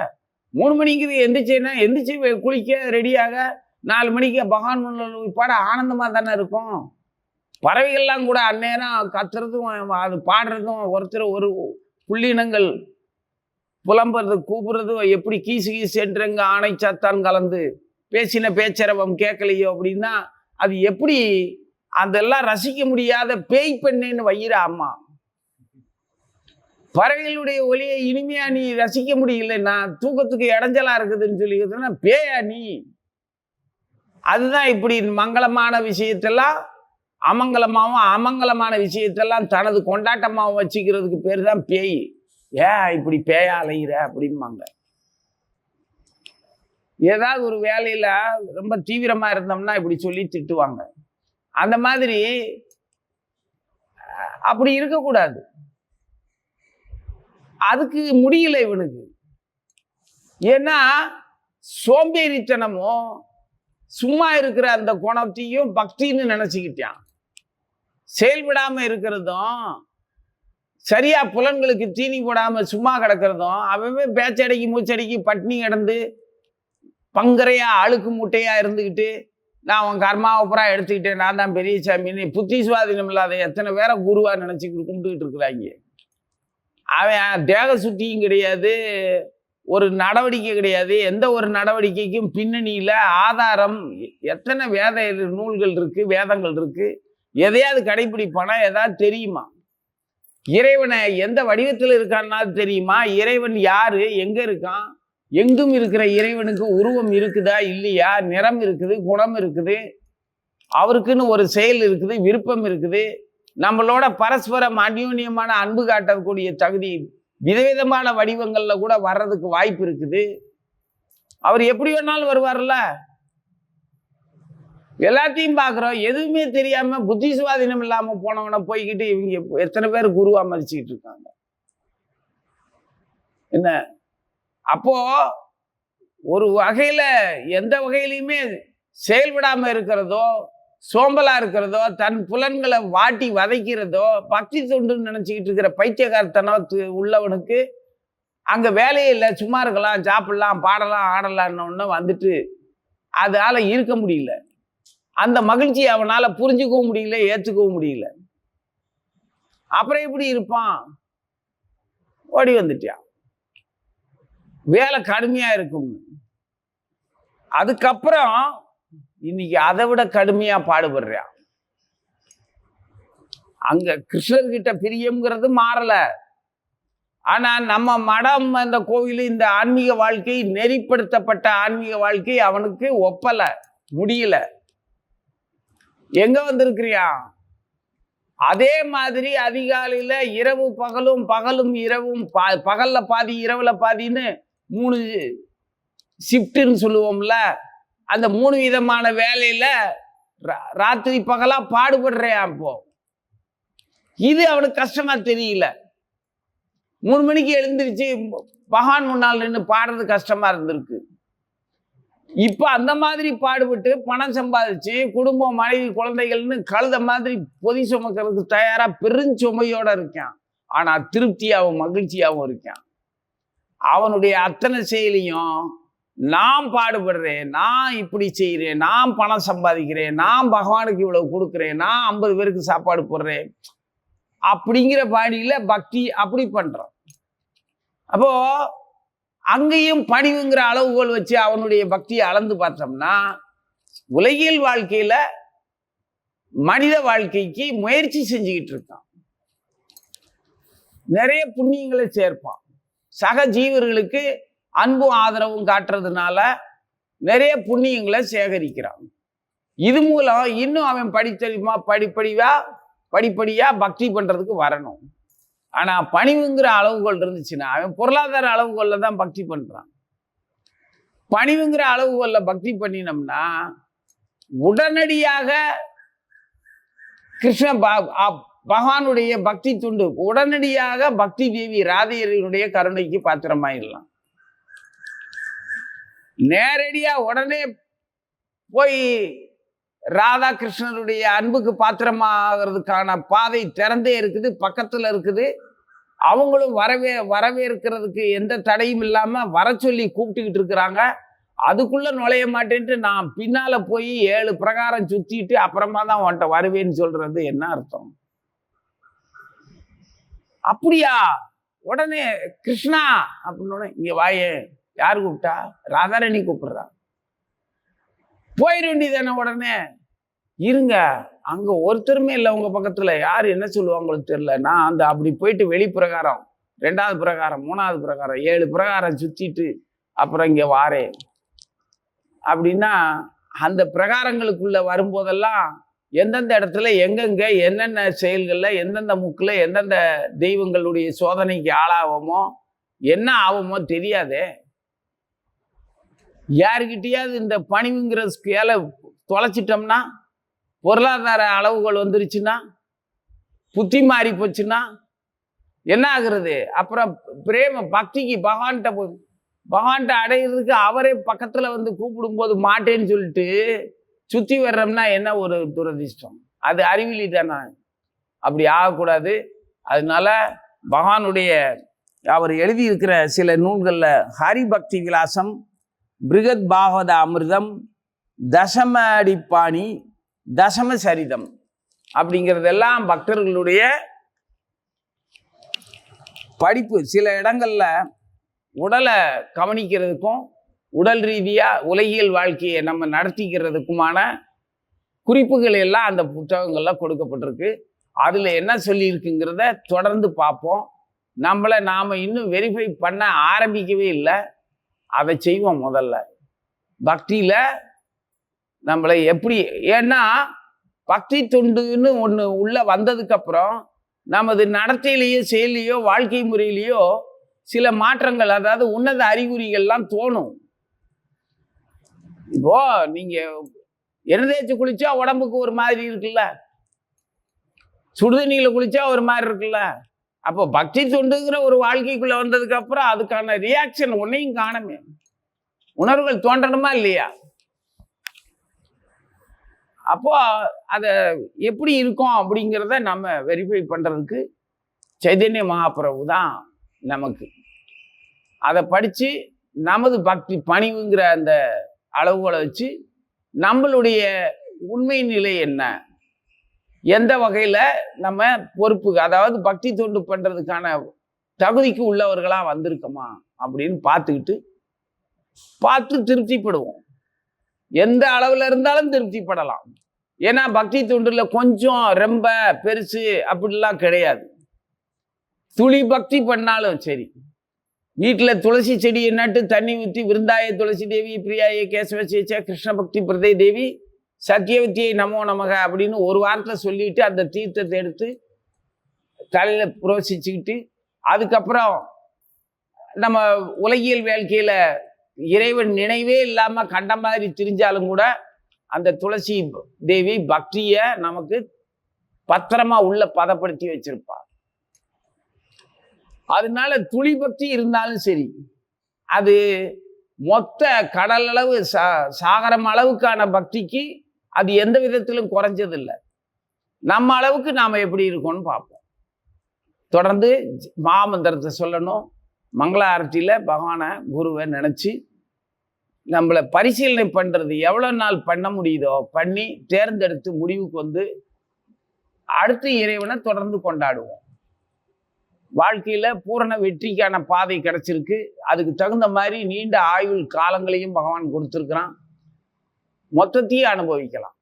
3 மணிக்கு எந்திரிச்சேன்னா எந்திரிச்சு குளிக்க ரெடியாக 4 மணிக்கு பகவான் பாட ஆனந்தமா தானே இருக்கும். பறவைகள்லாம் கூட அந்நேரம் கத்துறதும் அது பாடுறதும், ஒருத்தர் ஒரு புள்ளினங்கள் புலம்புறது கூப்பிடுறது, எப்படி கீசு கீசு என்றங்க ஆணை சாத்தான் கலந்து பேசின பேச்சரவம் கேட்கலையோ அப்படின்னா, அது எப்படி அதெல்லாம் ரசிக்க முடியாத பேய் பெண்ணேன்னு வையிற அம்மா. பறவைகளுடைய ஒலியை இனிமையா நீ ரசிக்க முடியலன்னா, தூக்கத்துக்கு இடைஞ்சலா இருக்குதுன்னு சொல்லி பேயா நீ? அதுதான் இப்படி மங்களமான விஷயத்தெல்லாம் அமங்கலமாவும், அமங்கலமான விஷயத்தெல்லாம் தனது கொண்டாட்டமாவும் வச்சுக்கிறதுக்கு பேர் தான் பேய். ஏன் இப்படி பேயா அலைகிற அப்படிம்பாங்க. ஏதாவது ஒரு வேலையில ரொம்ப தீவிரமா இருந்தோம்னா இப்படி சொல்லி திட்டுவாங்க. அந்த மாதிரி அப்படி இருக்கக்கூடாது. அதுக்கு முடியல இவனுக்கு. ஏன்னா சோம்பேறித்தனமும் சும்மா இருக்கிற அந்த குணத்தையும் பக்தின்னு நினைச்சுக்கிட்டான். செயல்படாம இருக்கிறதும், சரியா புலன்களுக்கு தீனி போடாம சும்மா கிடக்கிறதும், அவன் பேச்சடைக்கி மூச்சடைக்கி பட்னி கிடந்து பங்கரையா அழுக்கு மூட்டையா இருந்துக்கிட்டு, நான் அவன் கர்மாவப்புறம் எடுத்துக்கிட்டேன், நான் தான் பெரிய சாமின்னு புத்தி சுவாதீனம் இல்லாத எத்தனை பேரை குருவா நினைச்சு கும்பிட்டுக்கிட்டு இருக்கிறாங்க. அவன் தேக சுத்தியும் கிடையாது, ஒரு நடவடிக்கை கிடையாது. எந்த ஒரு நடவடிக்கைக்கும் பின்னணியில ஆதாரம் எத்தனை வேத நூல்கள் இருக்கு, வேதங்கள் இருக்கு. எதையாவது கடைபிடிப்பானா? ஏதாவது தெரியுமா? இறைவனை எந்த வடிவத்தில் இருக்கான்னா தெரியுமா? இறைவன் யாரு, எங்க இருக்கான்? எங்கும் இருக்கிற இறைவனுக்கு உருவம் இருக்குதா இல்லையா? நிறம் இருக்குது, குணம் இருக்குது, அவருக்குன்னு ஒரு செயல் இருக்குது, விருப்பம் இருக்குது. நம்மளோட பரஸ்பரம் அந்யோன்யமான அன்பு காட்டக்கூடிய தகுதி விதவிதமான வடிவங்கள்ல கூட வர்றதுக்கு வாய்ப்பு இருக்குது. அவர் எப்படி வேணாலும் வருவார்ல. எல்லாத்தையும் பார்க்குறோம், எதுவுமே தெரியாம புத்தி சுவாதீனம் இல்லாம போனவனை போய்கிட்டு இவங்க எத்தனை பேர் குருவா மதிச்சுக்கிட்டு இருக்காங்க. என்ன அப்போ ஒரு வகையில எந்த வகையிலையுமே செயல்படாம இருக்கிறதோ, சோம்பலா இருக்கிறதோ, தன் புலன்களை வாட்டி வதைக்கிறதோ, பக்தி தொண்டுன்னு நினைச்சுக்கிட்டு இருக்கிற பைத்தியகாரத்தனத்து உள்ளவனுக்கு அங்க வேலையே இல்லை, சும்மா இருக்கலாம், சாப்பிடலாம், பாடலாம், ஆடலான்னு வந்துட்டு அதால இருக்க முடியல. அந்த மகிழ்ச்சி அவனால புரிஞ்சுக்கவும் முடியல, ஏத்துக்கவும் முடியல. அப்புறம் எப்படி இருப்பான்? ஓடி வந்துட்டான். வேலை கடுமையா இருக்கும். அதுக்கப்புறம் இன்னைக்கு அதை விட கடுமையா பாடுபடுறான். அங்க கிருஷ்ணர்கிட்ட பிரியம்ங்கிறது மாறல, ஆனா நம்ம மடம், அந்த கோவில், இந்த ஆன்மீக வாழ்க்கை, நெறிப்படுத்தப்பட்ட ஆன்மீக வாழ்க்கை அவனுக்கு ஒப்பல, முடியல. எங்க வந்திருக்கிறியா? அதே மாதிரி அதிகாலையில இரவு பகலும், பகலும் இரவும், பகல்ல பாதி இரவுல பாதின்னு 3 ஷிஃப்ட்னு சொல்லுவோம்ல, அந்த 3 விதமான வேலையில ராத்திரி பகலா பாடுபடுறேன். அப்போ இது அவனுக்கு கஷ்டமா தெரியல. 3 மணிக்கு எழுந்திருச்சு பகவான் முன்னால் நின்று பாடுறது கஷ்டமா இருந்திருக்கு. இப்ப அந்த மாதிரி பாடுபட்டு பணம் சம்பாதிச்சு குடும்பம், மனைவி, குழந்தைகள்னு கழுத மாதிரி பொதி சுமக்கிறதுக்கு தயாரா பெருஞ்சுமையோட இருக்கான். ஆனா திருப்தியாகவும் மகிழ்ச்சியாகவும் இருக்கான். அவனுடைய அத்தனை செயலையும் நான் பாடுபடுறேன், நான் இப்படி செய்கிறேன், நான் பணம் சம்பாதிக்கிறேன், நான் பகவானுக்கு இவ்வளவு கொடுக்குறேன், நான் 50 பேருக்கு சாப்பாடு போடுறேன் அப்படிங்கிற பாணியில பக்தி அப்படி பண்றான். அப்போ அங்கேயும் பணிவுங்கிற அளவுகோல் வச்சு அவனுடைய பக்தியை அளந்து பார்த்தோம்னா, உலகியல் வாழ்க்கையில மனித வாழ்க்கைக்கு முயற்சி செஞ்சுக்கிட்டு இருக்கான். நிறைய புண்ணியங்களை சேர்ப்பான். சக ஜீவர்களுக்கு அன்பும் ஆதரவும் காட்டுறதுனால நிறைய புண்ணியங்களை சேகரிக்கிறான். இது மூலம் இன்னும் அவன் படிப்படியா பக்தி பண்றதுக்கு வரணும். ஆனா பணிவுங்கிற அளவுகோல் இருந்துச்சுன்னா அவன் பொருளாதார அளவுகோல்ல தான் பக்தி பண்றான். பணிவுங்கிற அளவுகோல்ல பக்தி பண்ணினோம்னா உடனடியாக கிருஷ்ண பகவானுடைய பக்தி துண்டு, உடனடியாக பக்தி தேவி ராதையனுடைய கருணைக்கு பாத்திரமாயிடலாம். நேரடியா உடனே போய் ராதா கிருஷ்ணருடைய அன்புக்கு பாத்திரமாகிறதுக்கான பாதை திறந்தே இருக்குது, பக்கத்துல இருக்குது. அவங்களும் வரவேற்கிறதுக்கு எந்த தடையும் இல்லாம வர சொல்லி கூப்பிட்டுக்கிட்டு இருக்கிறாங்க. அதுக்குள்ள நுழைய மாட்டேன்ட்டு நான் பின்னால போய் 7 பிரகாரம் சுத்திட்டு அப்புறமா தான் உன்கிட்ட வருவேன்னு சொல்றது என்ன அர்த்தம்? அப்படியா? உடனே கிருஷ்ணா அப்படின்னு இங்க வாயே, யாரு கூப்பிட்டா? ராதாராணி கூப்பிடுறா. போயிட வேண்டியதானே உடனே. இருங்க, அங்க ஒருத்தருமே இல்லை உங்க பக்கத்துல, யாரு என்ன சொல்லுவாங்களுக்கு தெரியல. நான் அந்த அப்படி போயிட்டு வெளிப்பிரகாரம் 2வது பிரகாரம் 3வது பிரகாரம் 7 பிரகாரம் சுத்திட்டு அப்புறம் இங்க வாரேன் அப்படின்னா, அந்த பிரகாரங்களுக்குள்ள வரும்போதெல்லாம் எந்தெந்த இடத்துல எங்கெங்க என்னென்ன செயல்கள்ல எந்தெந்த முக்குல எந்தெந்த தெய்வங்களுடைய சோதனைக்கு ஆளாவோமோ என்ன ஆகுமோ தெரியாதே. யாருக்கிட்டையாவது இந்த பணிவுங்கிற ஸ்கேலை தொலைச்சிட்டோம்னா, பொருளாதார அளவுகள் வந்துருச்சுன்னா, புத்தி மாறி போச்சுன்னா என்ன ஆகுறது? அப்புறம் பிரேம பக்திக்கு பகவான்கிட்ட அடையிறதுக்கு அவரே பக்கத்துல வந்து கூப்பிடும்போது மாட்டேன்னு சொல்லிட்டு சுத்தி வர்றோம்னா என்ன ஒரு துரதிர்ஷ்டம். அது அறிவிலி தானே. அப்படி ஆகக்கூடாது. அதனால பகவானுடைய அவர் எழுதியிருக்கிற சில நூல்களில் ஹரிபக்தி விலாசம், பிருகத் பாகவத அமிர்தம், தசம அடிப்பாணி, தசம சரிதம் அப்படிங்கிறதெல்லாம் பக்தர்களுடைய படிப்பு. சில இடங்கள்ல உடலை கவனிக்கிறதுக்கும் உடல் ரீதியா உலகியல் வாழ்க்கையை நம்ம நடத்திக்கிறதுக்குமான குறிப்புகள் எல்லாம் அந்த புத்தகங்கள்ல கொடுக்கப்பட்டிருக்கு. அதுல என்ன சொல்லியிருக்குங்கிறத தொடர்ந்து பார்ப்போம். நாம இன்னும் வெரிஃபை பண்ண ஆரம்பிக்கவே இல்லை. அதை செய்வோம். முதல்ல பக்தியில நம்மளை எப்படி, ஏன்னா பக்தி தொண்டுன்னு ஒன்று உள்ள வந்ததுக்கு அப்புறம் நமது நடத்தையிலேயோ செயலையோ வாழ்க்கை முறையிலேயோ சில மாற்றங்கள், அதாவது உன்னத அறிகுறிகள்லாம் தோணும். இப்போ நீங்க எண்ணெய் தேய்ச்சி குளிச்சா உடம்புக்கு ஒரு மாதிரி இருக்குல்ல, சுடுதண்ணியில குளிச்சா ஒரு மாதிரி இருக்குல்ல. அப்போ பக்தி தொண்டுங்கிற ஒரு வாழ்க்கைக்குள்ள வந்ததுக்கு அப்புறம் அதுக்கான ரியாக்ஷன் ஒன்னையும் காணுமே. உணர்வுகள் தோன்றணுமா இல்லையா? அப்போ அதை எப்படி இருக்கும் அப்படிங்கிறத நம்ம வெரிஃபை பண்றதுக்கு சைதன்ய மகாபிரபு தான் நமக்கு. அதை படிச்சு நமது பக்தி பணிவுங்கிற அந்த அளவுகளை வச்சு நம்மளுடைய உண்மை நிலை என்ன, எந்த வகையில நம்ம பொறுப்புக்கு, அதாவது பக்தி தொண்டு பண்றதுக்கான தகுதிக்கு உள்ளவர்களா வந்திருக்கோமா அப்படின்னு பார்த்து திருப்திப்படுவோம். எந்த அளவுல இருந்தாலும் திருப்திப்படலாம். ஏன்னா பக்தி தொண்டுல கொஞ்சம் ரொம்ப பெருசு அப்படிலாம் கிடையாது. துளி பக்தி பண்ணாலும் சரி, வீட்டில் துளசி செடியை நட்டு தண்ணி ஊற்றி விருந்தாய துளசி தேவி பிரியாய கேசவ சேச்சா கிருஷ்ண பக்தி பிரதே தேவி சத்தியவத்தியை நமோ நமக அப்படின்னு ஒரு வாரத்தை சொல்லிட்டு அந்த தீர்த்தத்தை எடுத்து தலையில் புரோசிச்சுக்கிட்டு அதுக்கப்புறம் நம்ம உலகியல் வாழ்க்கையில் இறைவன் நினைவே இல்லாமல் கண்ட மாதிரி திரிஞ்சாலும் கூட அந்த துளசி தேவி பக்தியை நமக்கு பத்திரமா உள்ள பதப்படுத்தி வச்சிருப்பா. அதனால துளி பக்தி இருந்தாலும் சரி, அது மொத்த கடல் அளவு சாகரம் அளவுக்கான பக்திக்கு அது எந்த விதத்திலும் குறைஞ்சதில்லை. நம்ம அளவுக்கு நாம் எப்படி இருக்கோம்னு பார்ப்போம். தொடர்ந்து மாமந்திரத்தை சொல்லணும். மங்கள ஆரத்தியில் பகவானை குருவை நினச்சி நம்மளை பரிசீலனை பண்ணுறது எவ்வளோ நாள் பண்ண முடியுதோ பண்ணி தேர்ந்தெடுத்து முடிவுக்கு வந்து அடுத்து இறைவனை தொடர்ந்து கொண்டாடுவோம். வாழ்க்கையில் பூரண வெற்றிக்கான பாதை கிடைச்சிருக்கு. அதுக்கு தகுந்த மாதிரி நீண்ட ஆயுள் காலங்களையும் பகவான் கொடுத்துருக்கிறான். மொத்தத்தையும் அனுபவிக்கலாம்.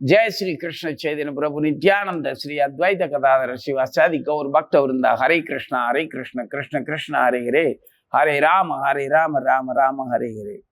ஜெய ஸ்ரீ கிருஷ்ண சைதன்ய பிரபு நித்யானந்த ஸ்ரீ அத்வைத கதாதர சிவாசாதி கௌர் பக்த விருந்தா. ஹரே கிருஷ்ணா கிருஷ்ண கிருஷ்ண ஹரே ஹரே, ஹரே ராம ராம ராம ஹரே ஹரே.